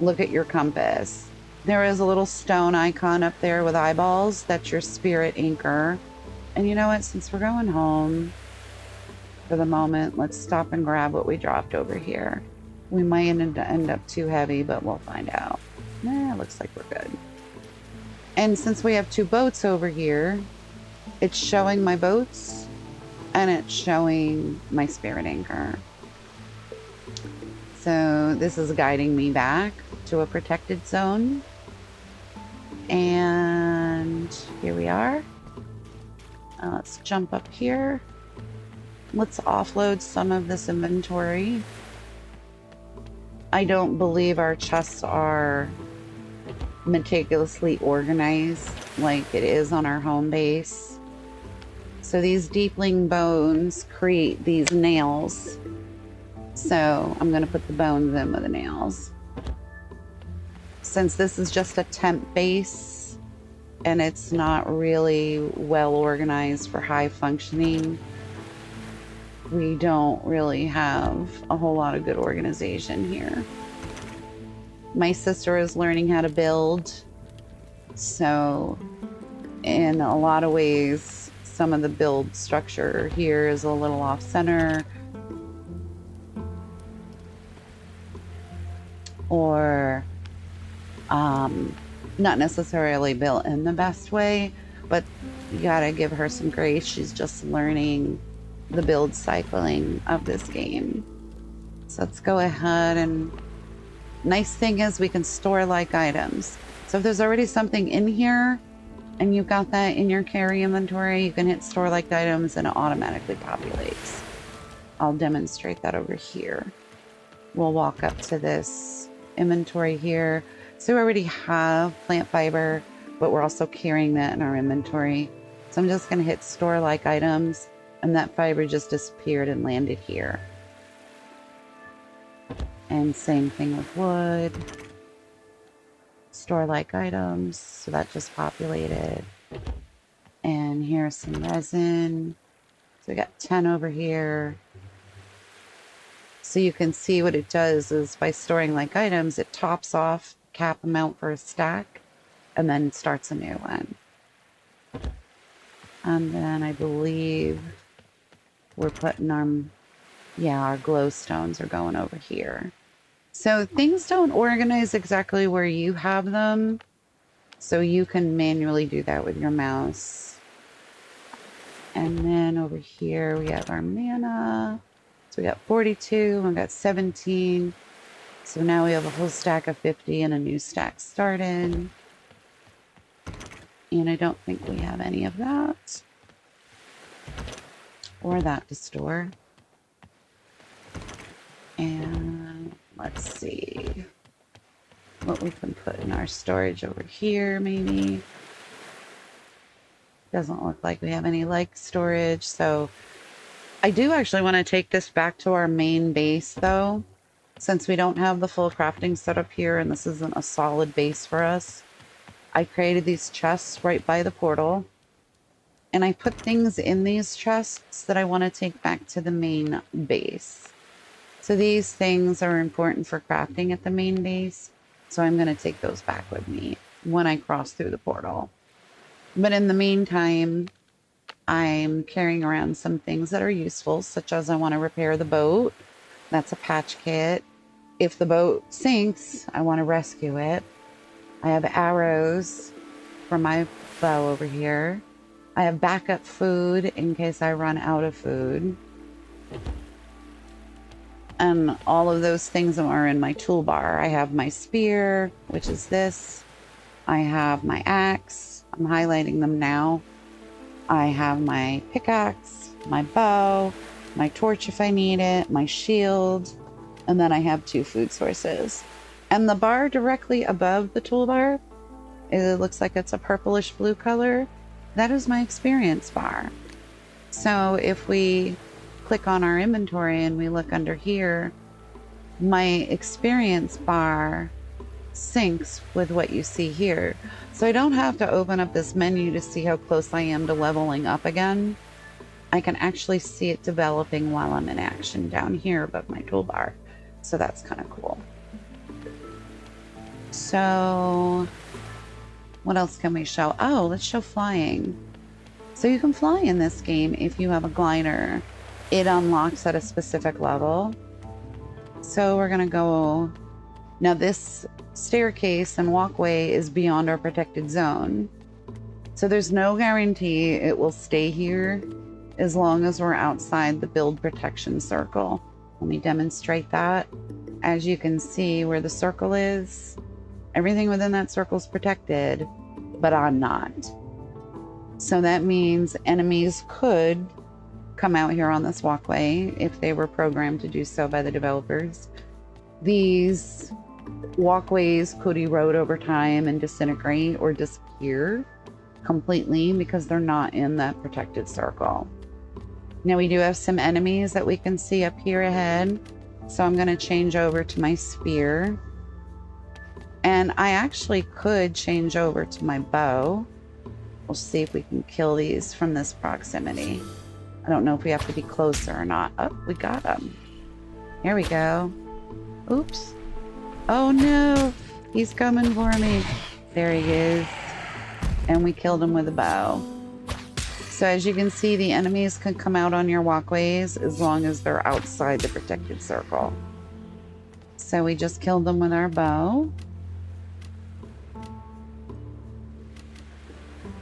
look at your compass. There is a little stone icon up there with eyeballs. That's your spirit anchor. And you know what? Since we're going home for the moment, let's stop and grab what we dropped over here. We might end up too heavy, but we'll find out. Nah, looks like we're good. And since we have 2 boats over here, it's showing my boats and it's showing my spirit anchor. So this is guiding me back to a protected zone. And here we are. Let's jump up here. Let's offload some of this inventory. I don't believe our chests are meticulously organized like it is on our home base. So these deepling bones create these nails. So I'm going to put the bones in with the nails. Since this is just a temp base and it's not really well organized for high functioning, we don't really have a whole lot of good organization here. My sister is learning how to build, so in a lot of ways, some of the build structure here is a little off center, or not necessarily built in the best way, but you gotta give her some grace. She's just learning the build cycling of this game. So let's go ahead, and nice thing is we can store like items. So if there's already something in here and you've got that in your carry inventory, you can hit store like items and it automatically populates. I'll demonstrate that over here. We'll walk up to this inventory here. So we already have plant fiber, but we're also carrying that in our inventory. So I'm just going to hit store like items, and that fiber just disappeared and landed here. And same thing with wood. Store like items, so that just populated. And here's some resin. So we got 10 over here. So you can see what it does is by storing like items, it tops off cap amount for a stack and then starts a new one. And then I believe we're putting our glow stones are going over here. So things don't organize exactly where you have them. So you can manually do that with your mouse. And then over here we have our mana. So we got 42, we got 17. So now we have a whole stack of 50 and a new stack started. And I don't think we have any of that. Or that to store. And let's see what we can put in our storage over here, maybe. Doesn't look like we have any like storage, so I do actually want to take this back to our main base though, since we don't have the full crafting setup here and this isn't a solid base for us. I created these chests right by the portal, and I put things in these chests that I want to take back to the main base. So these things are important for crafting at the main base, so I'm going to take those back with me when I cross through the portal. But in the meantime, I'm carrying around some things that are useful, such as I want to repair the boat. That's a patch kit. If the boat sinks, I want to rescue it. I have arrows for my bow over here. I have backup food in case I run out of food. And all of those things are in my toolbar. I have my spear, which is this. I have my axe. I'm highlighting them now. I have my pickaxe, my bow, my torch if I need it, my shield, and then I have 2 food sources. And the bar directly above the toolbar, it looks like it's a purplish blue color. That is my experience bar. So if we click on our inventory and we look under here, my experience bar syncs with what you see here. So I don't have to open up this menu to see how close I am to leveling up again. I can actually see it developing while I'm in action down here above my toolbar. So that's kind of cool. So what else can we show? Oh, let's show flying. So you can fly in this game if you have a glider. It unlocks at a specific level. So we're gonna go. Now this staircase and walkway is beyond our protected zone. So there's no guarantee it will stay here as long as we're outside the build protection circle. Let me demonstrate that. As you can see where the circle is, everything within that circle is protected, but I'm not. So that means enemies could come out here on this walkway if they were programmed to do so by the developers. These walkways could erode over time and disintegrate or disappear completely because they're not in that protected circle. Now we do have some enemies that we can see up here ahead. So I'm going to change over to my spear. And I actually could change over to my bow. We'll see if we can kill these from this proximity. I don't know if we have to be closer or not. Oh, we got them. Here we go. Oops. Oh no, he's coming for me. There he is. And we killed him with a bow. So as you can see, the enemies can come out on your walkways as long as they're outside the protected circle. So we just killed them with our bow.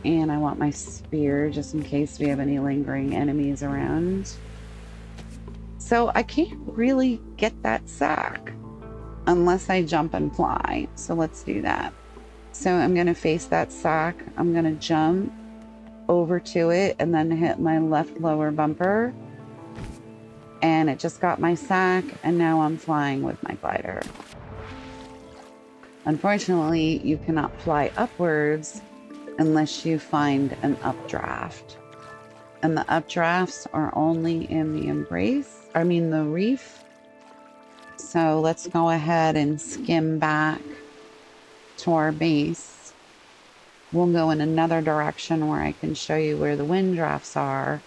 And I want my spear just in case we have any lingering enemies around. So I can't really get that sack unless I jump and fly. So let's do that. So I'm going to face that sack. I'm going to jump over to it and then hit my left lower bumper. And it just got my sack, and now I'm flying with my glider. Unfortunately, you cannot fly upwards unless you find an updraft. And the updrafts are only in the reef. So let's go ahead and skim back to our base. We'll go in another direction where I can show you where the wind drafts are.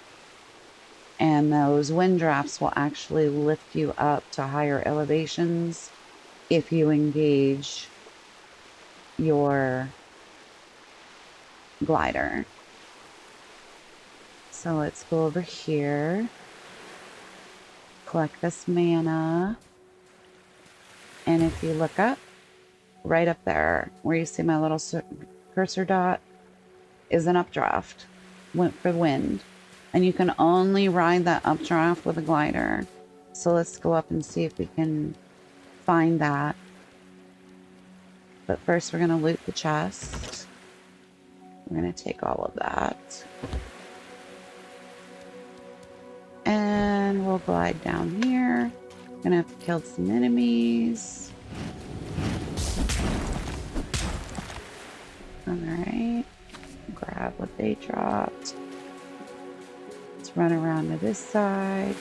And those wind drafts will actually lift you up to higher elevations if you engage your glider. So let's go over here, collect this mana, and if you look up, right up there where you see my little cursor dot is an updraft for wind, and you can only ride that updraft with a glider. So let's go up and see if we can find that. But first we're going to loot the chest. We're going to take all of that. And we'll glide down here. Gonna have to kill some enemies. Alright. Grab what they dropped. Let's run around to this side.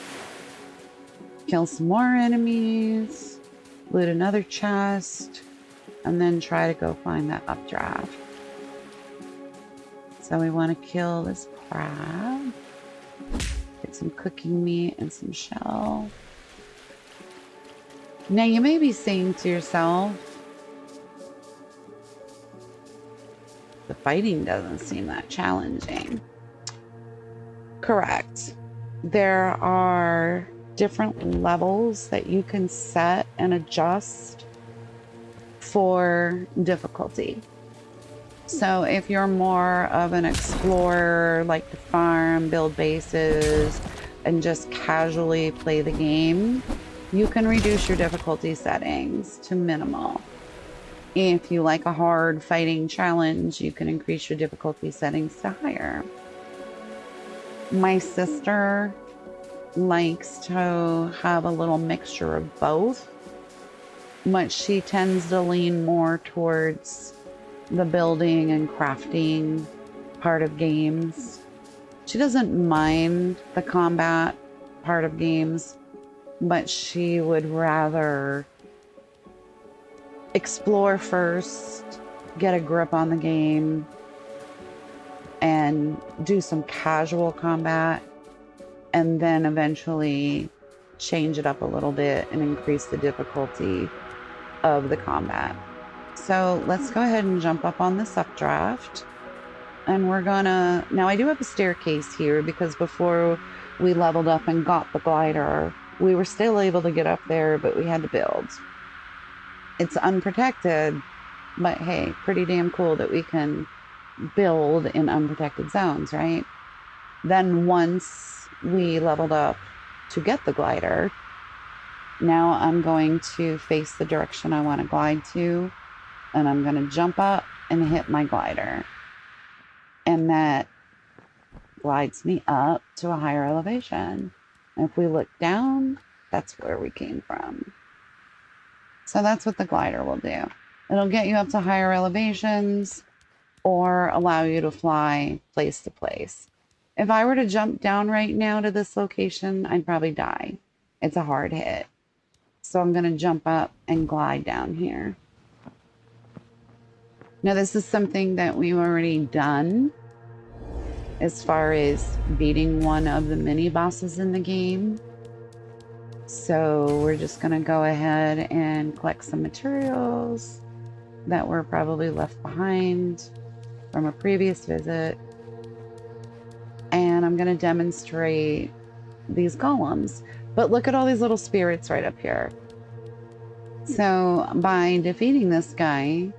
Kill some more enemies. Loot another chest. And then try to go find that updraft. So we want to kill this crab. Get some cooking meat and some shell. Now you may be saying to yourself, the fighting doesn't seem that challenging. Correct. There are different levels that you can set and adjust for difficulty. So if you're more of an explorer, like to farm, build bases, and just casually play the game, you can reduce your difficulty settings to minimal. If you like a hard fighting challenge, you can increase your difficulty settings to higher. My sister likes to have a little mixture of both, but she tends to lean more towards the building and crafting part of games. She doesn't mind the combat part of games, but she would rather explore first, get a grip on the game, and do some casual combat, and then eventually change it up a little bit and increase the difficulty of the combat. So let's go ahead and jump up on this updraft. And we're gonna, now I do have a staircase here because before we leveled up and got the glider, we were still able to get up there, but we had to build. It's unprotected, but hey, pretty damn cool that we can build in unprotected zones, right? Then once we leveled up to get the glider, now I'm going to face the direction I want to glide to, and I'm going to jump up and hit my glider. And that glides me up to a higher elevation. If we look down, that's where we came from. So that's what the glider will do. It'll get you up to higher elevations or allow you to fly place to place. If I were to jump down right now to this location, I'd probably die. It's a hard hit. So I'm going to jump up and glide down here. Now this is something that we've already done as far as beating one of the mini bosses in the game. So we're just going to go ahead and collect some materials that were probably left behind from a previous visit. And I'm going to demonstrate these golems. But look at all these little spirits right up here. So by defeating this guy,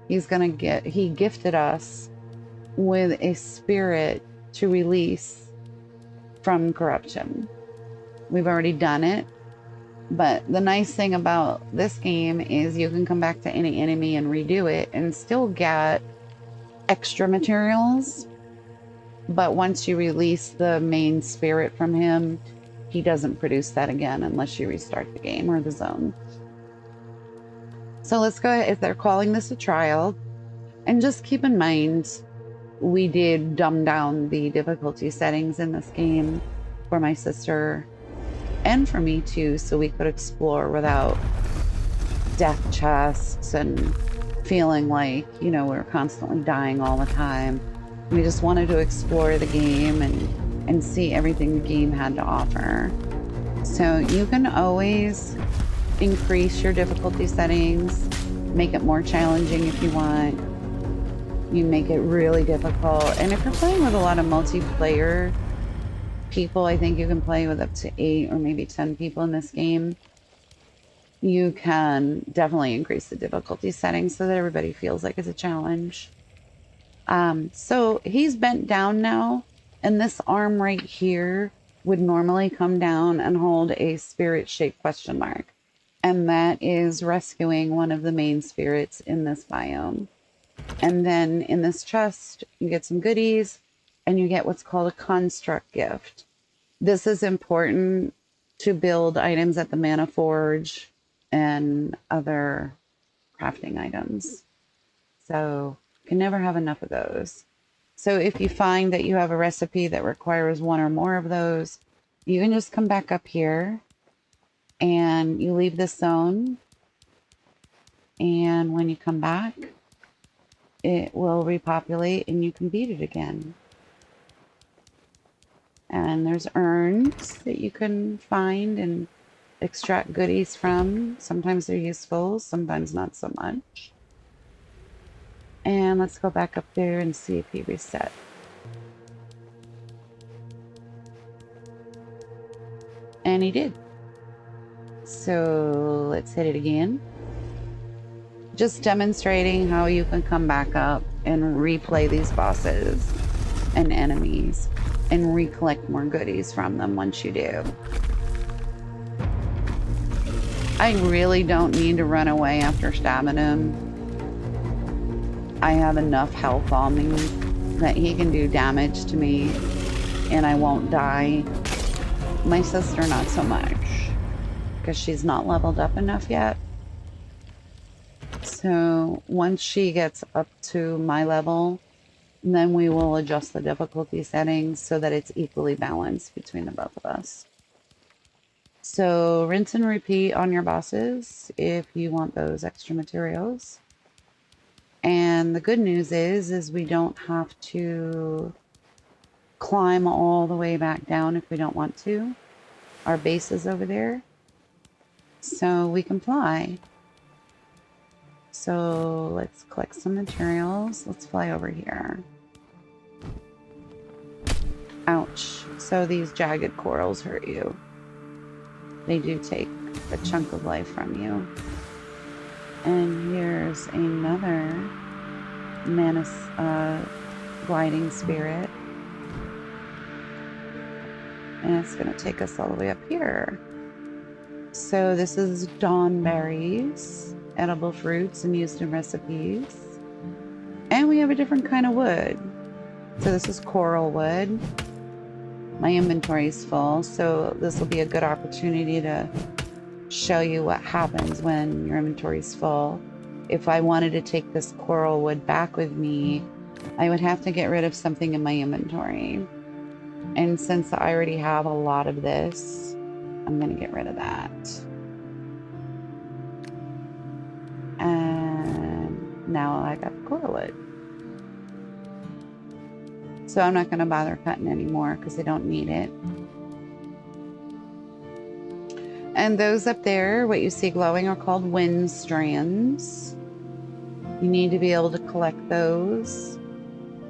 he gifted us with a spirit to release from corruption. We've already done it, but the nice thing about this game is you can come back to any enemy and redo it and still get extra materials. But once you release the main spirit from him, he doesn't produce that again unless you restart the game or the zone. So let's go ahead, if they're calling this a trial, and just keep in mind, we did dumb down the difficulty settings in this game for my sister and for me too, so we could explore without death chests and feeling like, you know, we're constantly dying all the time. We just wanted to explore the game and see everything the game had to offer. So you can always increase your difficulty settings, make it more challenging if you want. You make it really difficult. And if you're playing with a lot of multiplayer people, I think you can play with up to 8 or maybe 10 people in this game. You can definitely increase the difficulty settings so that everybody feels like it's a challenge. So he's bent down now, and this arm right here would normally come down and hold a spirit-shaped question mark. And that is rescuing one of the main spirits in this biome. And then in this chest, you get some goodies and you get what's called a construct gift. This is important to build items at the Mana Forge and other crafting items. So you can never have enough of those. So if you find that you have a recipe that requires one or more of those, you can just come back up here and you leave this zone. And when you come back, it will repopulate and you can beat it again. And there's urns that you can find and extract goodies from. Sometimes they're useful, sometimes not so much. And let's go back up there and see if he reset. And he did. So let's hit it again. Just demonstrating how you can come back up and replay these bosses and enemies and recollect more goodies from them once you do. I really don't need to run away after stabbing him. I have enough health on me that he can do damage to me and I won't die. My sister, not so much, because she's not leveled up enough yet. So once she gets up to my level, then we will adjust the difficulty settings so that it's equally balanced between the both of us. So rinse and repeat on your bosses if you want those extra materials. And the good news is we don't have to climb all the way back down if we don't want to. Our base is over there, so we can fly. So let's collect some materials. Let's fly over here. Ouch. So these jagged corals hurt you. They do take a chunk of life from you. And here's another mana gliding spirit. And it's going to take us all the way up here. So this is dawn berries, edible fruits and used in recipes. And we have a different kind of wood. So this is coral wood. My inventory is full, so this will be a good opportunity to show you what happens when your inventory is full. If I wanted to take this coral wood back with me, I would have to get rid of something in my inventory. And since I already have a lot of this, I'm going to get rid of that. And now I got the coral wood. So I'm not going to bother cutting anymore because I don't need it. And those up there, what you see glowing, are called wind strands. You need to be able to collect those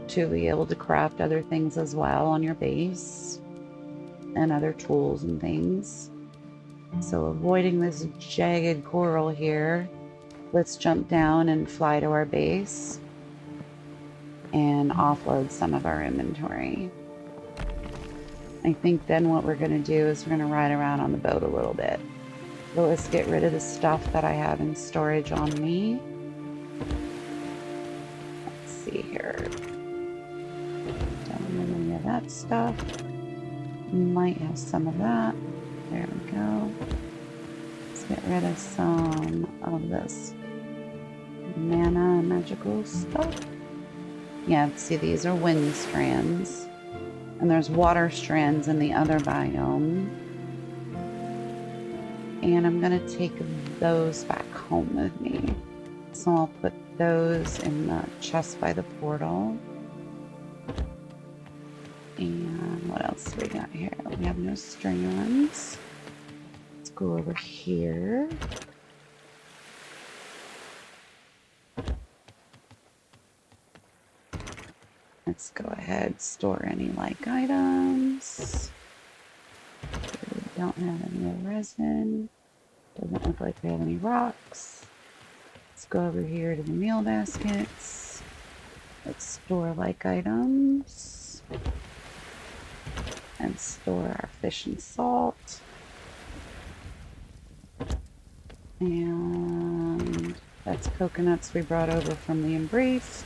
to be able to craft other things as well on your base and other tools and things. So avoiding this jagged coral here, let's jump down and fly to our base and offload some of our inventory. I think then what we're going to do is we're going to ride around on the boat a little bit. But let's get rid of the stuff that I have in storage on me. Let's see here. Don't have any of that stuff. Might have some of that. There we go. Let's get rid of some of this mana magical stuff. Yeah, see, these are wind strands. And there's water strands in the other biome. And I'm going to take those back home with me. So I'll put those in the chest by the portal. And what else do we got here? We have no strands. Let's go over here. Let's go ahead, store any like items. We don't have any resin. Doesn't look like we have any rocks. Let's go over here to the meal baskets. Let's store like items. And store our fish and salt. And That's coconuts we brought over from the Embrace.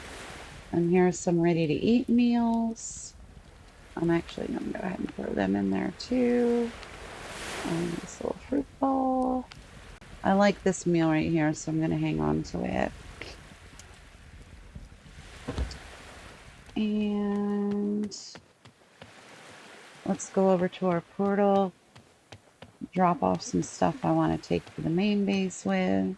And here's some ready-to-eat meals. I'm actually going to go ahead and throw them in there too. And this little fruit bowl. I like this meal right here, so I'm going to hang on to it. And let's go over to our portal. Drop off some stuff I want to take to the main base with.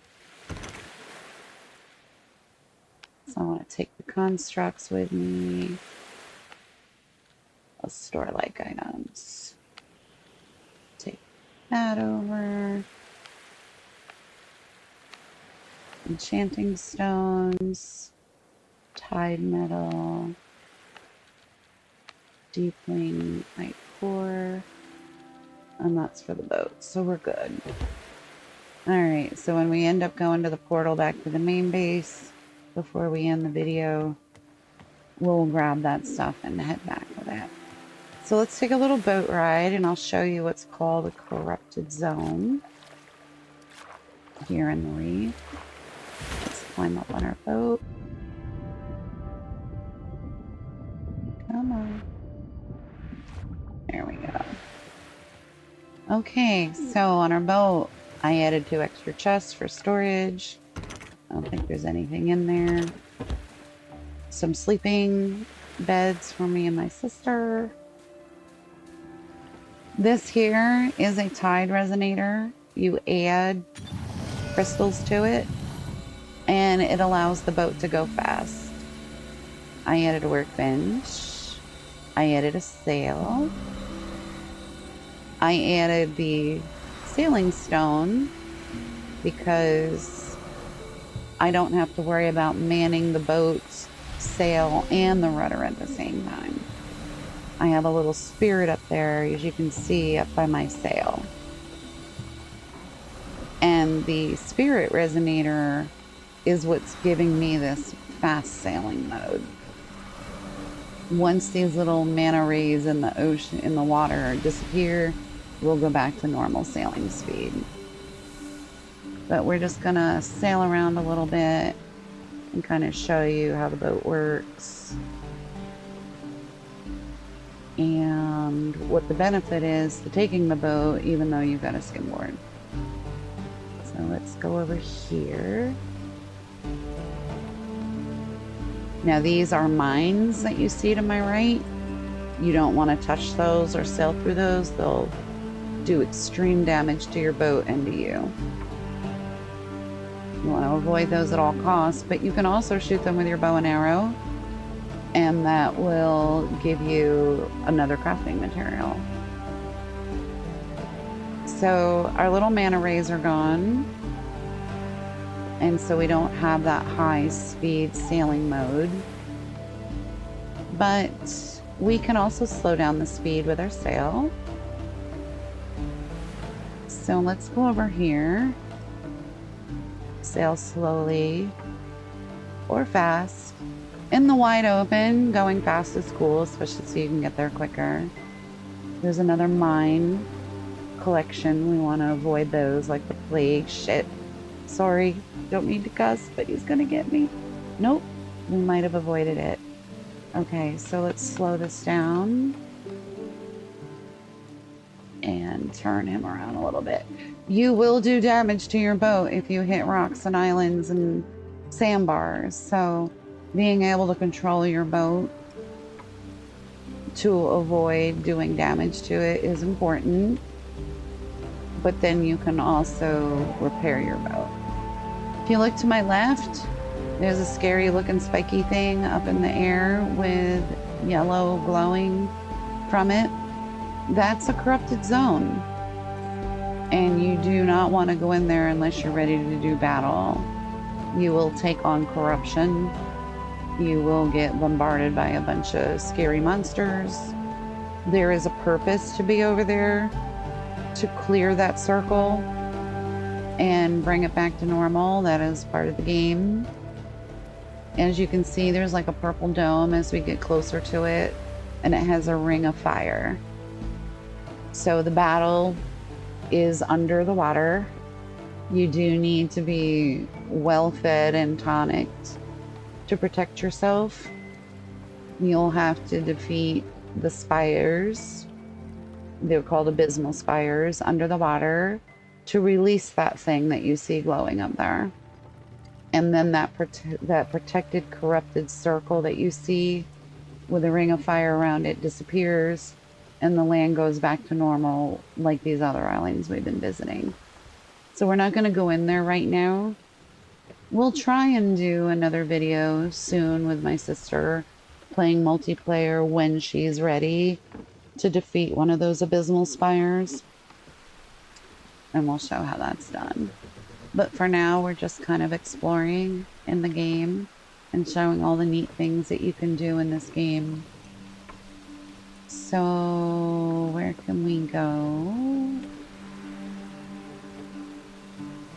So I want to take the constructs with me. Let's store like items. Take that over. Enchanting stones. Tide metal. Deepling light core. And that's for the boat, so we're good. Alright, so when we end up going to the portal back to the main base, before we end the video, we'll grab that stuff and head back with it. So let's take a little boat ride and I'll show you what's called a corrupted zone here in the reef. Let's climb up on our boat. Come on. There we go. Okay, so on our boat, I added 2 extra chests for storage. I don't think there's anything in there. Some sleeping beds for me and my sister. This here is a tide resonator. You add crystals to it, and it allows the boat to go fast. I added a workbench. I added a sail. I added the sailing stone because I don't have to worry about manning the boat's sail and the rudder at the same time. I have a little spirit up there, as you can see, up by my sail. And the spirit resonator is what's giving me this fast sailing mode. Once these little manta rays in the ocean, in the water, disappear, we'll go back to normal sailing speed. But we're just gonna sail around a little bit and kind of show you how the boat works and what the benefit is to taking the boat even though you've got a skimboard. So let's go over here. Now these are mines that you see to my right. You don't want to touch those or sail through those. They'll do extreme damage to your boat and to you. You want to avoid those at all costs, but you can also shoot them with your bow and arrow, and that will give you another crafting material. So our little manta rays are gone, and so we don't have that high speed sailing mode, but we can also slow down the speed with our sail. So let's go over here. Sail slowly or fast. In the wide open, going fast is cool, especially so you can get there quicker. There's another mine collection. We want to avoid those like the plague. Shit. Sorry, don't mean to cuss, but he's gonna get me. Nope, we might have avoided it. Okay, so let's slow this down and turn him around a little bit. You will do damage to your boat if you hit rocks and islands and sandbars. So being able to control your boat to avoid doing damage to it is important. But then you can also repair your boat. If you look to my left, there's a scary looking spiky thing up in the air with yellow glowing from it. That's a corrupted zone. And you do not want to go in there unless you're ready to do battle. You will take on corruption. You will get bombarded by a bunch of scary monsters. There is a purpose to be over there, to clear that circle and bring it back to normal. That is part of the game. As you can see, there's like a purple dome as we get closer to it, and it has a ring of fire. So the battle is under the water, You do need to be well fed and tonicked to protect yourself. You'll have to defeat the spires. They're called abysmal spires under the water to release that thing that you see glowing up there. And then that protected, corrupted circle that you see with a ring of fire around it disappears, and the land goes back to normal like these other islands we've been visiting. So we're not going to go in there right now. We'll try and do another video soon with my sister playing multiplayer when she's ready to defeat one of those abysmal spires. And we'll show how that's done. But for now, we're just kind of exploring in the game and showing all the neat things that you can do in this game. So, where can we go?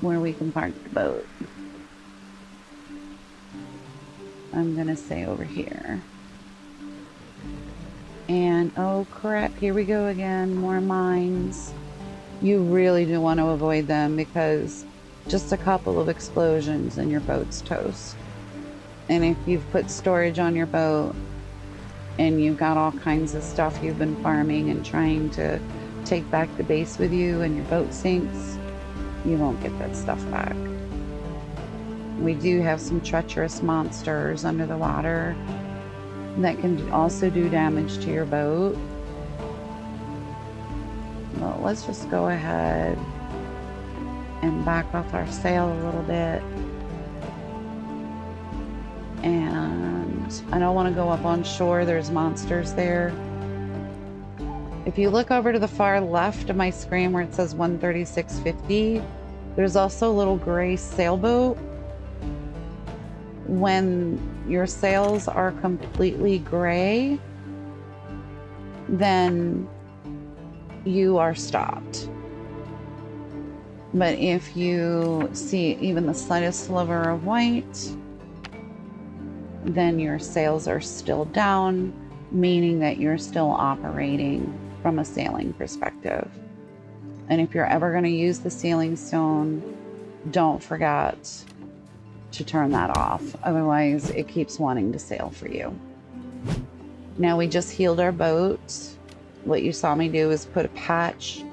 Where we can park the boat. I'm gonna say over here. And, oh crap, here we go again, more mines. You really do want to avoid them because just a couple of explosions and your boat's toast. And if you've put storage on your boat and you've got all kinds of stuff you've been farming and trying to take back to base with you and your boat sinks, you won't get that stuff back. We do have some treacherous monsters under the water that can also do damage to your boat. Well, let's just go ahead and back off our sail a little bit. And I don't want to go up on shore. There's monsters there. If you look over to the far left of my screen where it says 136.50, there's also a little gray sailboat. When your sails are completely gray, then you are stopped. But if you see even the slightest sliver of white, then your sails are still down, meaning that you're still operating from a sailing perspective. And if you're ever going to use the sailing stone, don't forget to turn that off. Otherwise, it keeps wanting to sail for you. Now we just healed our boat. What you saw me do is put a patch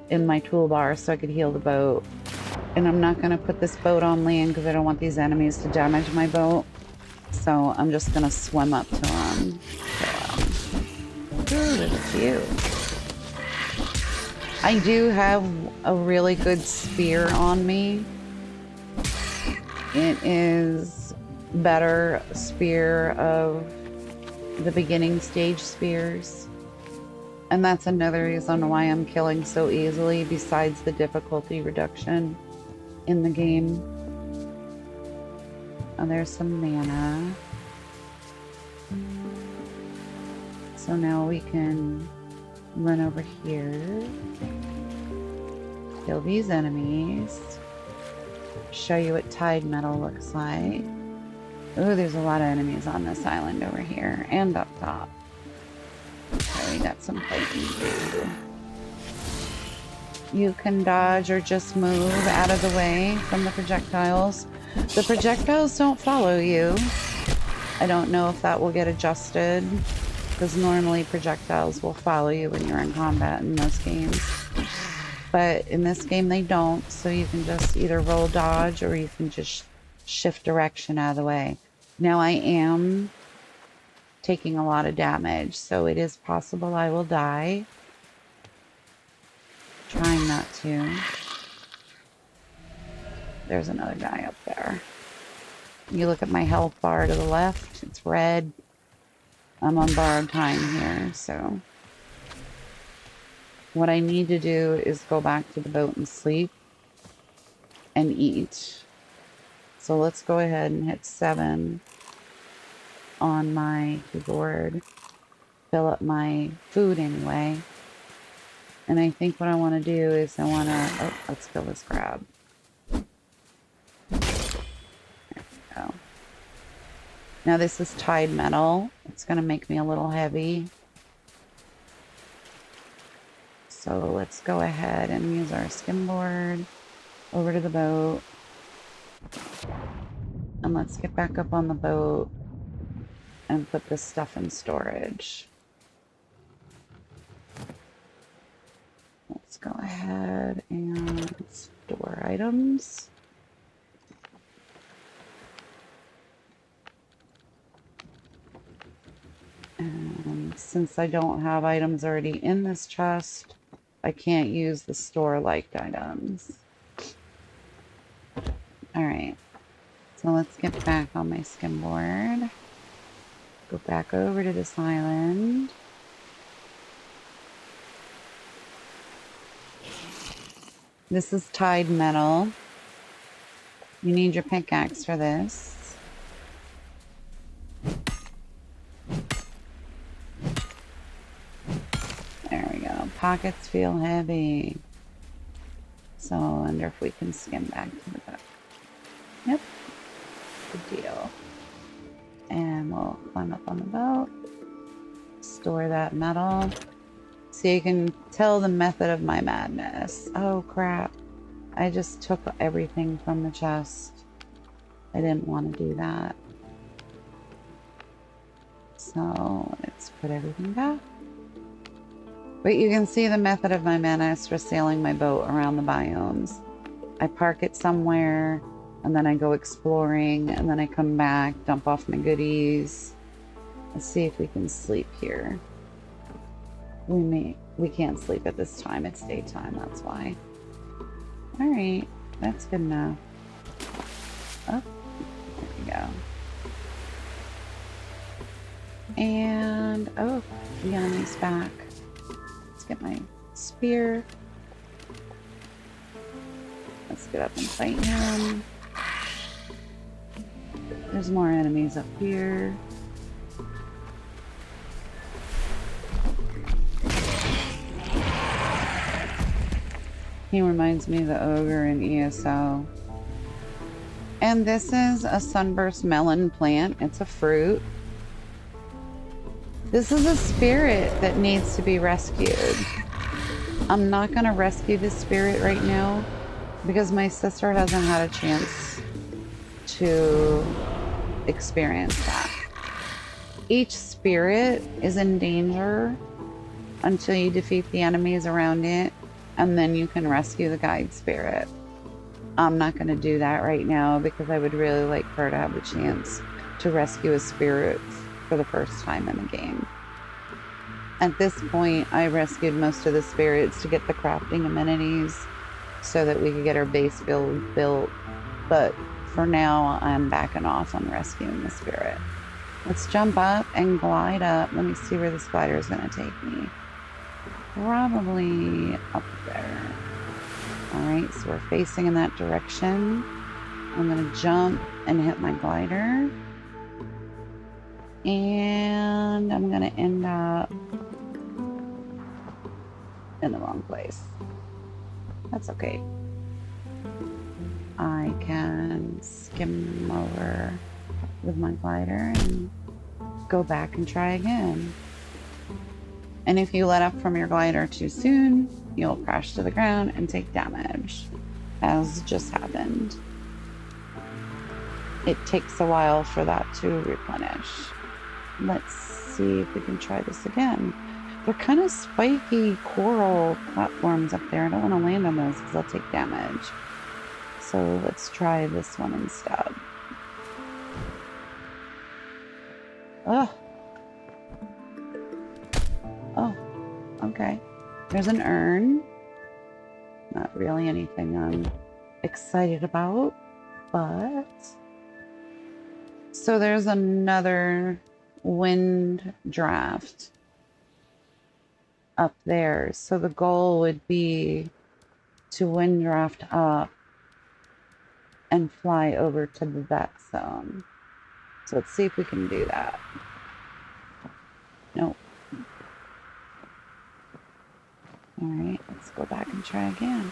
in my toolbar so I could heal the boat. And I'm not going to put this boat on land because I don't want these enemies to damage my boat. So I'm just going to swim up to them. Ooh, there's a few. I do have a really good spear on me. It is better spear of the beginning stage spears. And that's another reason why I'm killing so easily, besides the difficulty reduction in the game. And there's some mana. So now we can run over here, kill these enemies, show you what tide metal looks like. Oh, there's a lot of enemies on this island over here and up top. So we got some fighting to do. You can dodge or just move out of the way from the projectiles. The projectiles don't follow you. I don't know if that will get adjusted, because normally projectiles will follow you when you're in combat in most games. But in this game they don't, so you can just either roll dodge or you can just shift direction out of the way. Now I am taking a lot of damage, so it is possible I will die. Trying not to. There's another guy up there. You look at my health bar to the left, it's red. I'm on borrowed time here, so what I need to do is go back to the boat and sleep and eat. So let's go ahead and hit 7 on my keyboard. Fill up my food anyway. And I think what I want to do is I want to... Oh, let's kill this crab. There we go. Now this is tide metal. It's going to make me a little heavy. So let's go ahead and use our skimboard. over to the boat. And let's get back up on the boat and put this stuff in storage. Let's go ahead and store items. And since I don't have items already in this chest, I can't use the store-liked items. Alright, so let's get back on my skimboard. Go back over to this island. This is tied metal. You need your pickaxe for this. There we go. Pockets feel heavy. So I wonder if we can skim back to the boat. Yep. Good deal. And we'll climb up on the boat. Store that metal. So you can tell the method of my madness. Oh crap. I just took everything from the chest. I didn't want to do that. So let's put everything back. But you can see the method of my madness for sailing my boat around the biomes. I park it somewhere, and then I go exploring, and then I come back, dump off my goodies. Let's see if we can sleep here. We can't sleep at this time. It's daytime, that's why. Alright, that's good enough. Oh, there we go. And, oh, the enemy's back. Let's get my spear. Let's get up and fight him. There's more enemies up here. He reminds me of the ogre in ESO. And this is a sunburst melon plant. It's a fruit. This is a spirit that needs to be rescued. I'm not going to rescue this spirit right now because my sister hasn't had a chance to experience that. Each spirit is in danger until you defeat the enemies around it, and then you can rescue the guide spirit. I'm not going to do that right now because I would really like her to have the chance to rescue a spirit for the first time in the game. At this point, I rescued most of the spirits to get the crafting amenities so that we could get our base built, but for now, I'm backing off on rescuing the spirit. Let's jump up and glide up. Let me see where this glider is going to take me. Probably up there. Alright, so we're facing in that direction. I'm going to jump and hit my glider. And I'm going to end up in the wrong place. That's okay. I can skim over with my glider and go back and try again. And if you let up from your glider too soon, you'll crash to the ground and take damage, as just happened. It takes a while for that to replenish. Let's see if we can try this again. They're kind of spiky coral platforms up there. I don't want to land on those because I'll take damage. So let's try this one instead. Ugh. Oh, okay. There's an urn. Not really anything I'm excited about, but... So there's another wind draft up there. So the goal would be to wind draft up and fly over to the vet zone. So let's see if we can do that. Nope. Alright, let's go back and try again.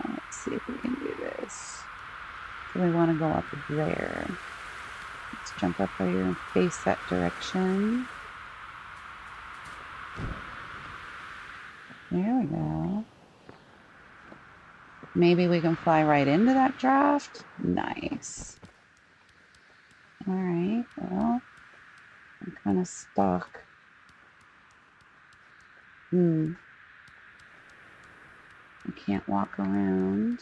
Let's see if we can do this. So we want to go up there. Let's jump up here and face that direction. There we go. Maybe we can fly right into that draft. Nice. All right, well, I'm kind of stuck. I can't walk around.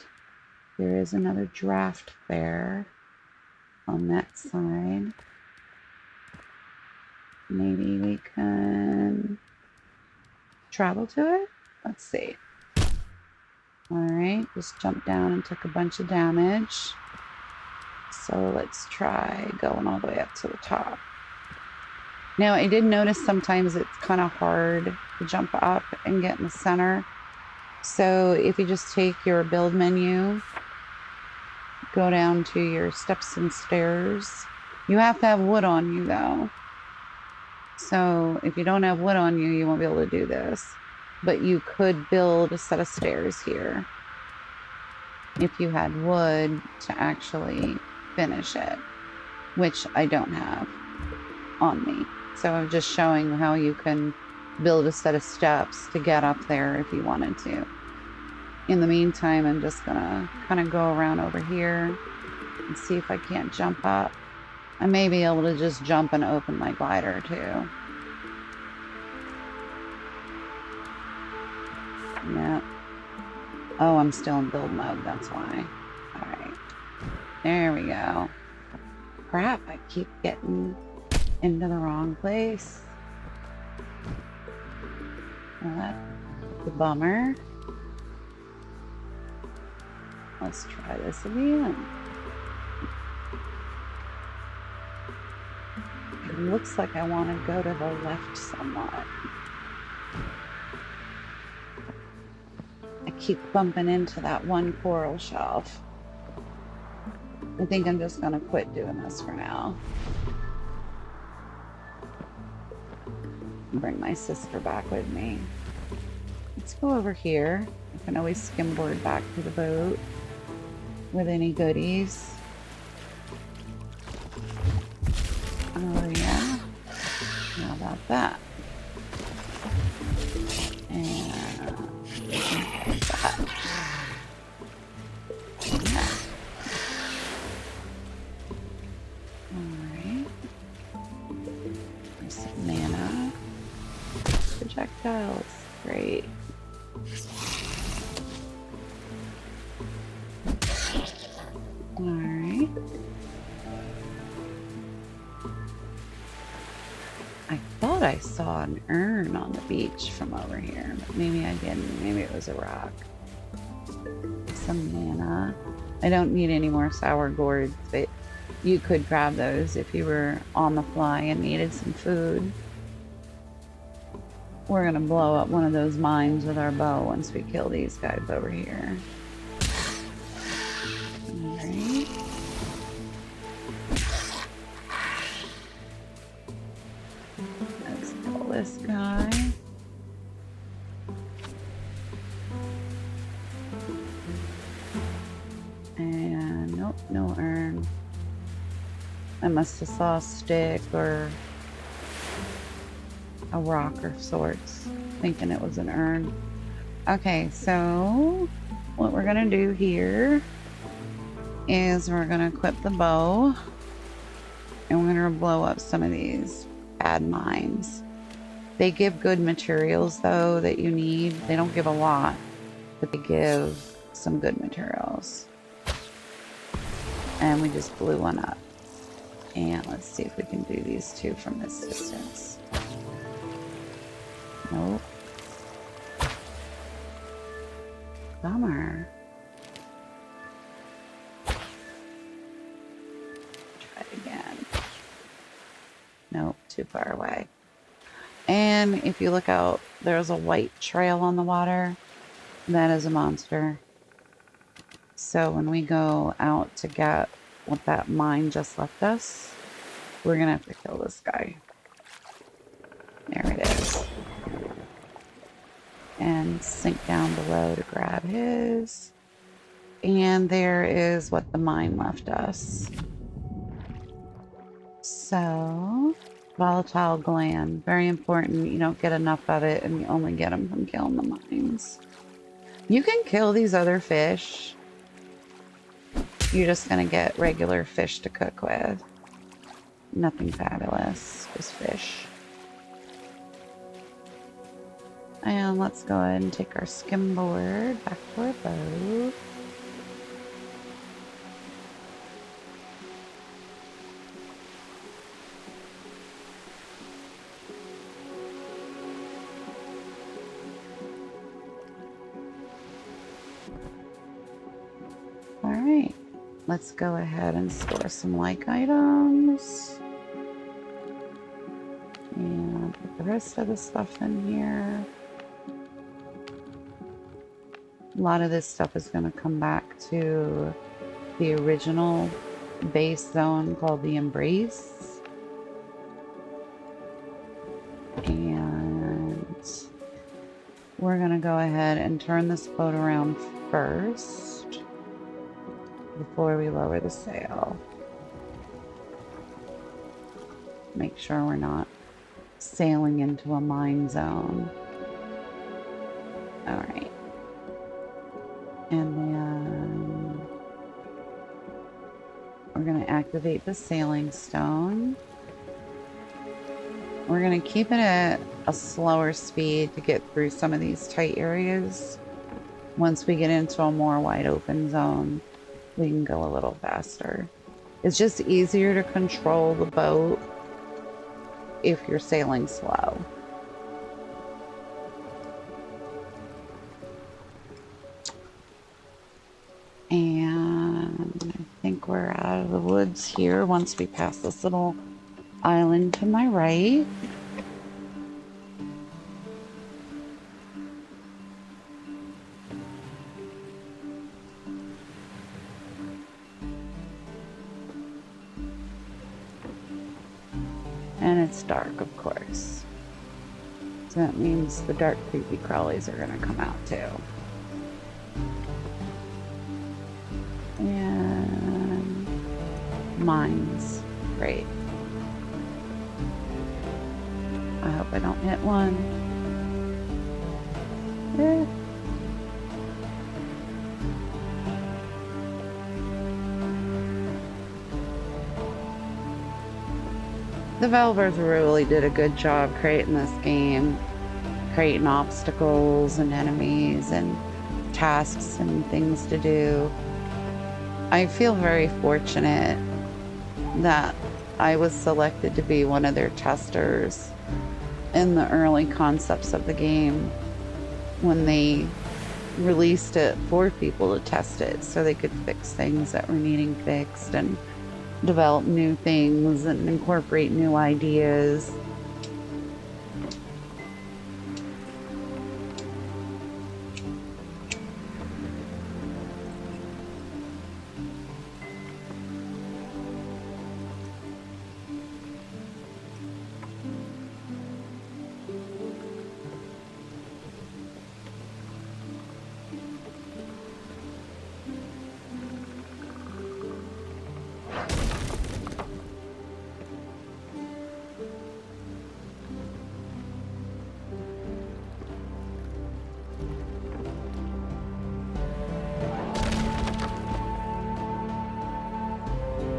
There is another draft there on that side. Maybe we can travel to it? Let's see. Alright, just jumped down and took a bunch of damage. So let's try going all the way up to the top. Now, I did notice sometimes it's kind of hard to jump up and get in the center. So if you just take your build menu, go down to your steps and stairs. You have to have wood on you, though. So if you don't have wood on you, you won't be able to do this. But you could build a set of stairs here if you had wood to actually finish it, which I don't have on me. So I'm just showing how you can build a set of steps to get up there if you wanted to. In the meantime, I'm just gonna kind of go around over here and see if I can't jump up. I may be able to just jump and open my glider too. Yeah. Oh, I'm still in build mode, that's why. All right. There we go. Crap, I keep getting into the wrong place. Well, that's a bummer. Let's try this again. It looks like I want to go to the left somewhat. I keep bumping into that one coral shelf. I think I'm just gonna quit doing this for now. Bring my sister back with me. Let's go over here. I can always skimboard back to the boat with any goodies. Oh yeah. How about that? And that. Yeah. Alright. There's some mana. Projectiles. Great. Alright. I thought I saw an urn on the beach from over here, but maybe I didn't. Maybe it was a rock. Some mana. I don't need any more sour gourds, but you could grab those if you were on the fly and needed some food. We're gonna blow up one of those mines with our bow once we kill these guys over here. Alright. Let's kill this guy. And nope, no urn. I must have saw a stick or a rock of sorts, thinking it was an urn. Okay, so what we're gonna do here is we're gonna equip the bow and we're gonna blow up some of these bad mines. They give good materials though that you need. They don't give a lot, but they give some good materials. And we just blew one up. And let's see if we can do these two from this distance. Nope. Bummer. Try it again. Nope, too far away. And if you look out, there's a white trail on the water. That is a monster. So when we go out to get what that mine just left us, we're gonna have to kill this guy. There it is. And sink down below to grab his. And there is what the mine left us. So, volatile gland, very important. You don't get enough of it and you only get them from killing the mines. You can kill these other fish. You're just gonna get regular fish to cook with. Nothing fabulous, just fish. And let's go ahead and take our skimboard back to our boat. All right, let's go ahead and store some like items. And put the rest of the stuff in here. A lot of this stuff is going to come back to the original base zone called the Embrace. And we're going to go ahead and turn this boat around first before we lower the sail. Make sure we're not sailing into a mine zone. All right. And then we're going to activate the sailing stone. We're going to keep it at a slower speed to get through some of these tight areas. Once we get into a more wide open zone, we can go a little faster. It's just easier to control the boat if you're sailing slow. And I think we're out of the woods here once we pass this little island to my right. And it's dark, of course. So that means the dark creepy crawlies are gonna come out too. And mines. Great. I hope I don't hit one. Developers really did a good job creating this game, creating obstacles and enemies and tasks and things to do. I feel very fortunate that I was selected to be one of their testers in the early concepts of the game when they released it for people to test it so they could fix things that were needing fixed and develop new things and incorporate new ideas.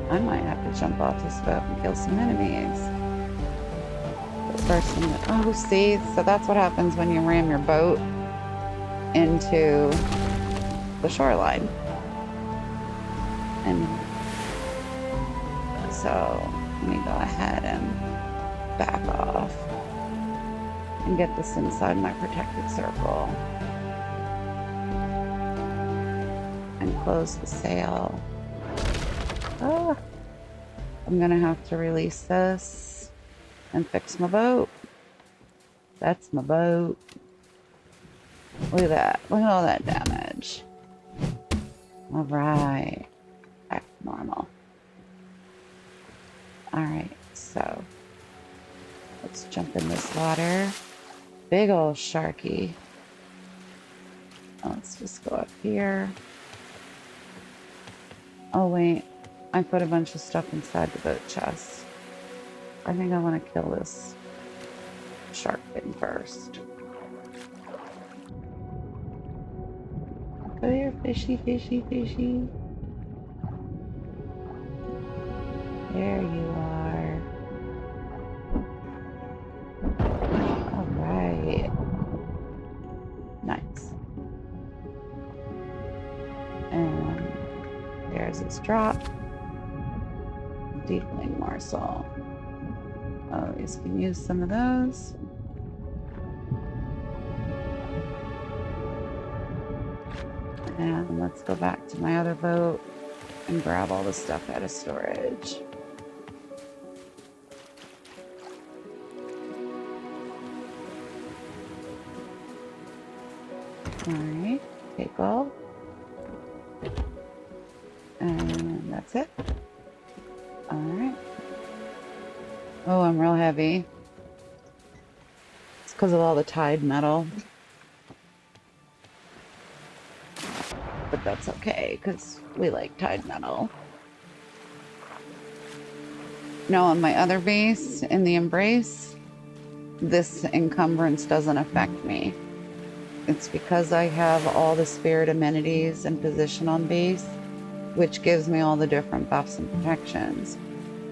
I might have to jump off this boat and kill some enemies. But first, oh, see, so that's what happens when you ram your boat into the shoreline. And so let me go ahead and back off and get this inside my protected circle and close the sail. Oh, I'm gonna have to release this and fix my boat. That's my boat. Look at that. Look at all that damage. All right. Back to normal. All right, so let's jump in this water. Big old sharky. Let's just go up here. Oh, wait. I put a bunch of stuff inside the boat chest. I think I want to kill this shark thing first. Go here, fishy, fishy, fishy. There you are. All right. Nice. And there's his drop. Deepling morsel. Always can use some of those. And let's go back to my other boat and grab all the stuff out of storage. All right, take all. And that's it. All right. Oh, I'm real heavy. It's because of all the Tide metal. But that's okay, because we like Tide metal. Now on my other base, in the Embrace, this encumbrance doesn't affect me. It's because I have all the spirit amenities and position on base, which gives me all the different buffs and protections.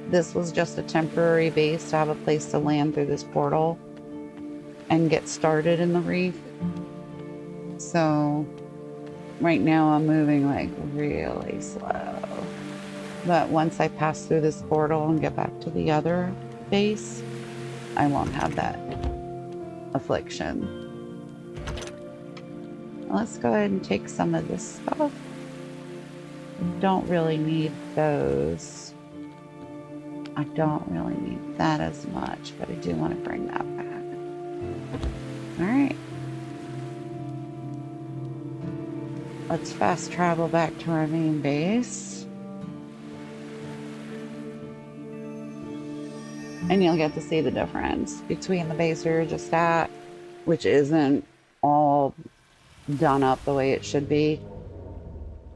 This was just a temporary base to have a place to land through this portal and get started in the reef. So right now I'm moving like really slow. But once I pass through this portal and get back to the other base, I won't have that affliction. Let's go ahead and take some of this stuff. Don't really need those. I don't really need that as much, but I do want to bring that back. All right. Let's fast travel back to our main base. And you'll get to see the difference between the base you're just at, which isn't all done up the way it should be,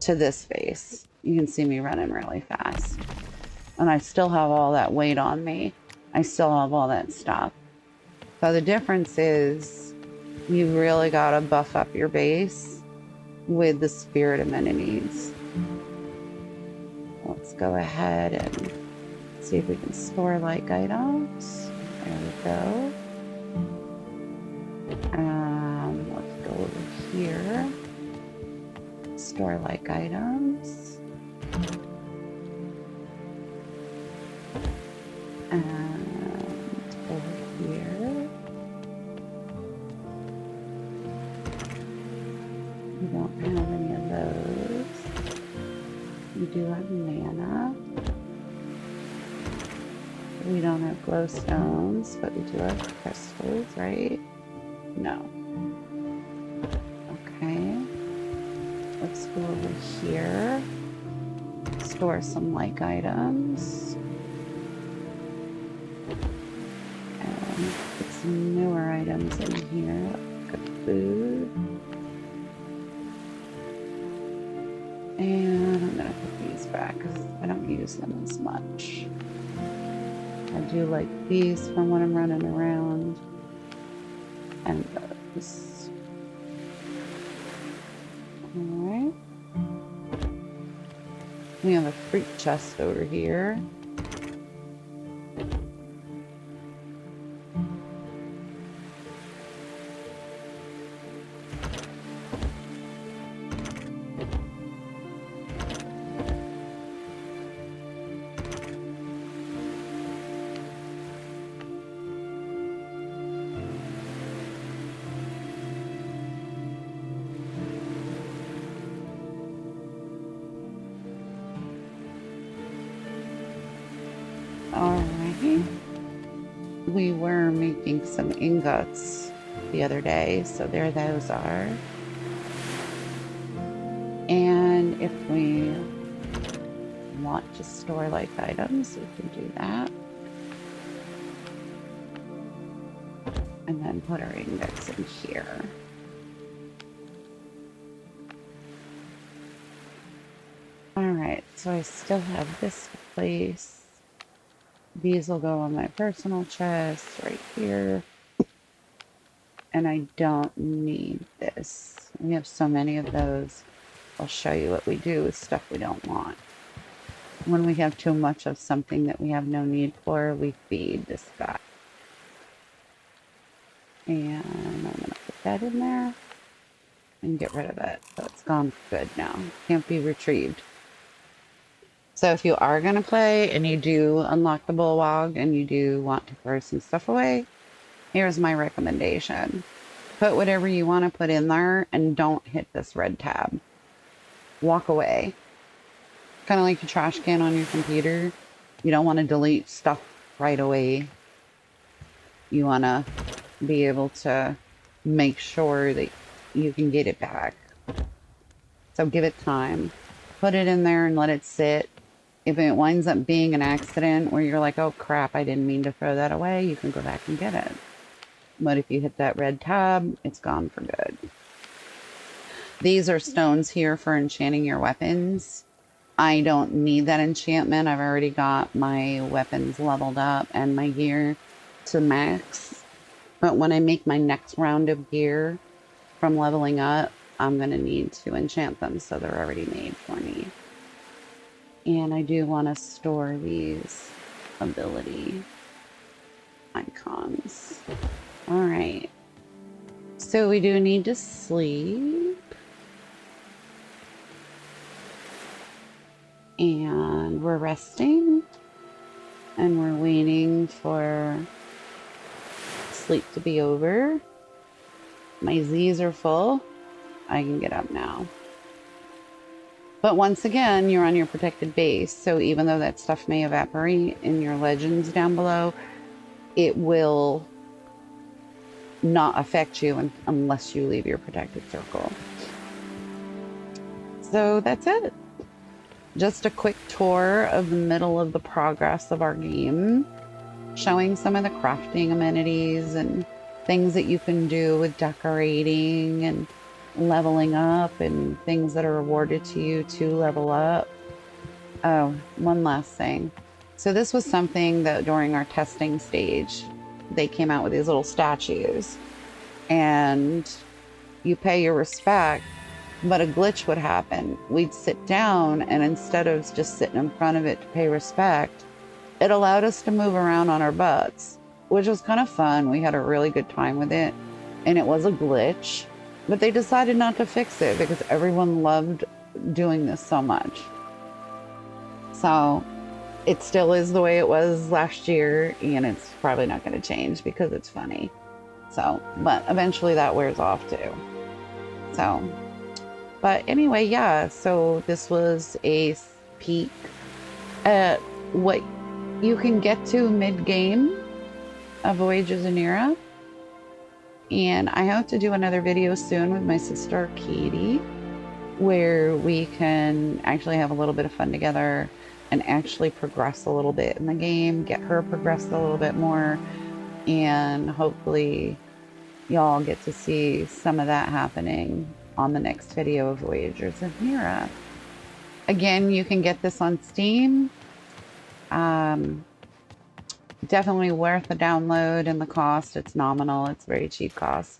to this base. You can see me running really fast. And I still have all that weight on me. I still have all that stuff. So the difference is you really got to buff up your base with the spirit amenities. Let's go ahead and see if we can store like items. There we go. Let's go over here. Store like items. And over here. We don't have any of those. We do have mana. We don't have glowstones, but we do have crystals, right? No. Okay. Let's go over here. Store some like items. And put some newer items in here. Good food. And I'm gonna put these back because I don't use them as much. I do like these from when I'm running around. And those. Alright. We have a fruit chest over here. Alright. We were making some ingots the other day, so there those are. And if we want to store like items, we can do that. And then put our ingots in here. Alright, so I still have this place. These will go on my personal chest right here. And I don't need this. We have so many of those. I'll show you what we do with stuff we don't want. When we have too much of something that we have no need for, we feed this guy. And I'm going to put that in there and get rid of it. So it's gone for good now. Can't be retrieved. So if you are going to play and you do unlock the Bulwog and you do want to throw some stuff away, here's my recommendation. Put whatever you want to put in there and don't hit this red tab. Walk away. Kind of like a trash can on your computer. You don't want to delete stuff right away. You want to be able to make sure that you can get it back. So give it time. Put it in there and let it sit. If it winds up being an accident where you're like, oh crap, I didn't mean to throw that away, you can go back and get it. But if you hit that red tab, it's gone for good. These are stones here for enchanting your weapons. I don't need that enchantment. I've already got my weapons leveled up and my gear to max. But when I make my next round of gear from leveling up, I'm going to need to enchant them, so they're already made for me. And I do want to store these ability icons. All right. So we do need to sleep. And we're resting. And we're waiting for sleep to be over. My Z's are full. I can get up now. But once again, you're on your protected base. So even though that stuff may evaporate in your legends down below, it will not affect you unless you leave your protected circle. So that's it. Just a quick tour of the middle of the progress of our game, showing some of the crafting amenities and things that you can do with decorating and leveling up and things that are awarded to you to level up. Oh, one last thing. So this was something that during our testing stage, they came out with these little statues and you pay your respect, but a glitch would happen. We'd sit down and instead of just sitting in front of it to pay respect, it allowed us to move around on our butts, which was kind of fun. We had a really good time with it and it was a glitch. But they decided not to fix it because everyone loved doing this so much. So it still is the way it was last year, and it's probably not going to change because it's funny. So, but eventually that wears off too. So, but anyway, yeah, so this was a peek at what you can get to mid-game of Voyagers of Nera. And I hope to do another video soon with my sister Katie, where we can actually have a little bit of fun together and actually progress a little bit in the game, get her progressed a little bit more, and hopefully y'all get to see some of that happening on the next video of Voyagers of Nera. Again, you can get this on Steam. Definitely worth the download and the cost. It's nominal. It's very cheap cost.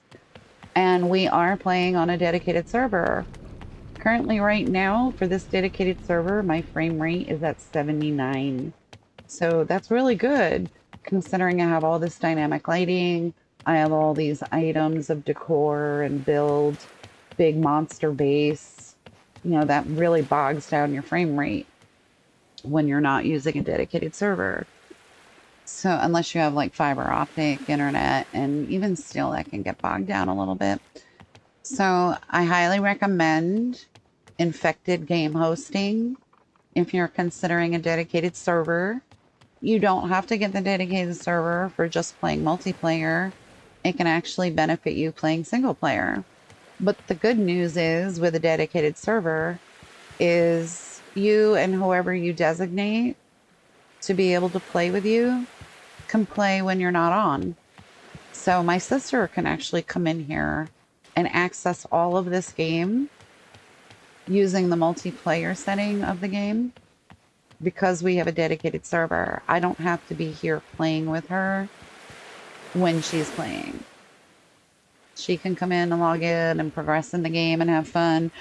And we are playing on a dedicated server. Currently right now for this dedicated server, my frame rate is at 79. So that's really good considering I have all this dynamic lighting. I have all these items of decor and build, big monster base. You know, that really bogs down your frame rate when you're not using a dedicated server. So unless you have like fiber optic internet, and even still that can get bogged down a little bit. So I highly recommend Infected Game Hosting if you're considering a dedicated server. You don't have to get the dedicated server for just playing multiplayer. It can actually benefit you playing single player. But the good news is with a dedicated server is you and whoever you designate to be able to play with you can play when you're not on. So my sister can actually come in here and access all of this game using the multiplayer setting of the game because we have a dedicated server. I don't have to be here playing with her when she's playing. She can come in and log in and progress in the game and have fun.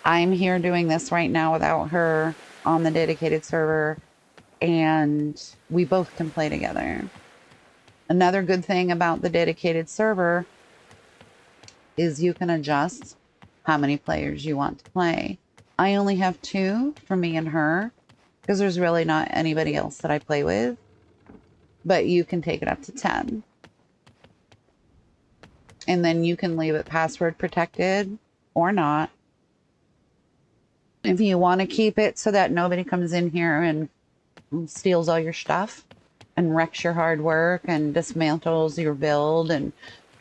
I'm here doing this right now without her on the dedicated server, and we both can play together. Another good thing about the dedicated server is you can adjust how many players you want to play. I only have 2 for me and her because there's really not anybody else that I play with, but you can take it up to 10. And then you can leave it password protected or not. If you want to keep it so that nobody comes in here and steals all your stuff and wrecks your hard work and dismantles your build. And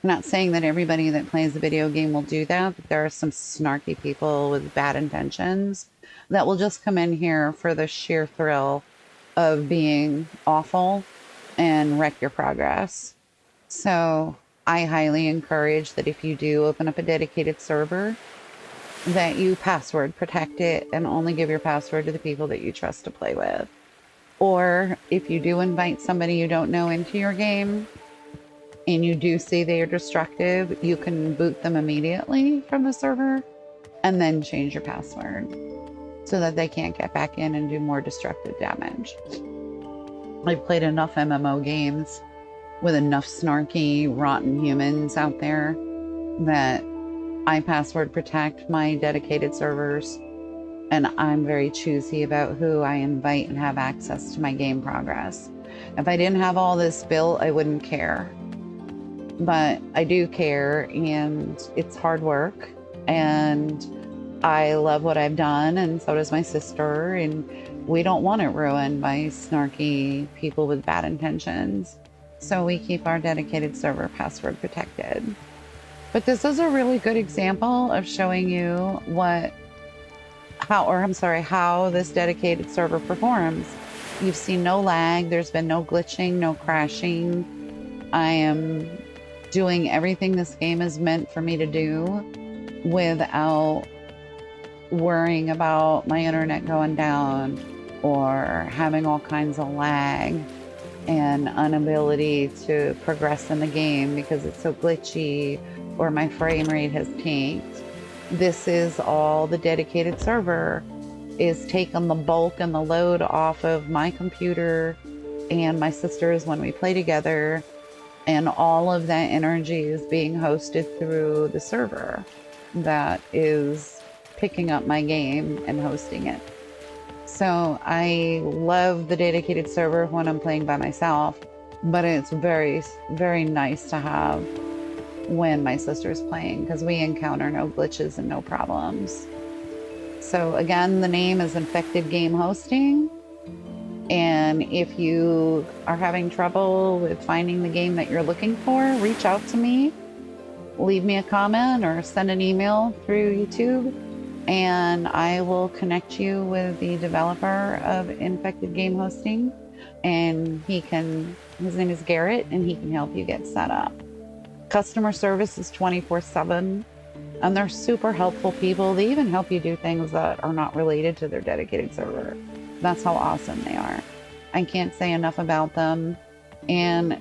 I'm not saying that everybody that plays the video game will do that, but there are some snarky people with bad intentions that will just come in here for the sheer thrill of being awful and wreck your progress. So I highly encourage that if you do open up a dedicated server, that you password protect it and only give your password to the people that you trust to play with. Or if you do invite somebody you don't know into your game and you do see they are destructive, you can boot them immediately from the server and then change your password so that they can't get back in and do more destructive damage. I've played enough MMO games with enough snarky, rotten humans out there that I password protect my dedicated servers, and I'm very choosy about who I invite and have access to my game progress. If I didn't have all this built, I wouldn't care. But I do care, and it's hard work, and I love what I've done, and so does my sister, and we don't want it ruined by snarky people with bad intentions. So we keep our dedicated server password protected. But this is a really good example of showing you how this dedicated server performs. You've seen no lag, there's been no glitching, no crashing. I am doing everything this game is meant for me to do without worrying about my internet going down or having all kinds of lag and inability to progress in the game because it's so glitchy or my frame rate has tanked. This is all the dedicated server is taking the bulk and the load off of my computer and my sister's when we play together, and all of that energy is being hosted through the server that is picking up my game and hosting it. So I love the dedicated server when I'm playing by myself, but it's very, very nice to have when my sister's playing because we encounter no glitches and no problems. So again, the name is Infected Game Hosting. And if you are having trouble with finding the game that you're looking for, reach out to me, leave me a comment or send an email through YouTube, and I will connect you with the developer of Infected Game Hosting. And his name is Garrett, and he can help you get set up. Customer service is 24/7, and they're super helpful people. They even help you do things that are not related to their dedicated server. That's how awesome they are. I can't say enough about them. And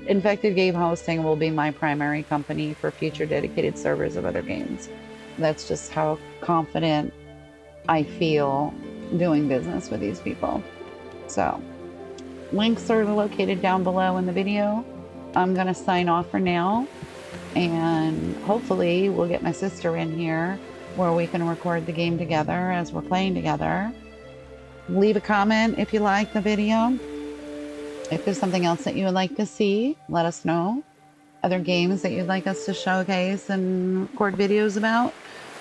Infected Game Hosting will be my primary company for future dedicated servers of other games. That's just how confident I feel doing business with these people. So, links are located down below in the video. I'm going to sign off for now, and hopefully we'll get my sister in here where we can record the game together as we're playing together. Leave a comment if you like the video. If there's something else that you would like to see, let us know. Other games that you'd like us to showcase and record videos about,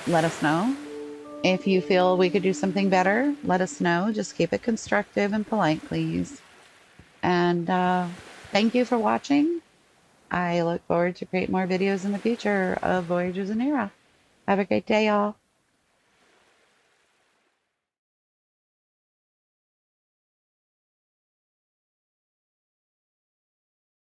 let us know. If you feel we could do something better, let us know. Just keep it constructive and polite, please. And thank you for watching. I look forward to create more videos in the future of Voyagers of Nera. Have a great day, y'all.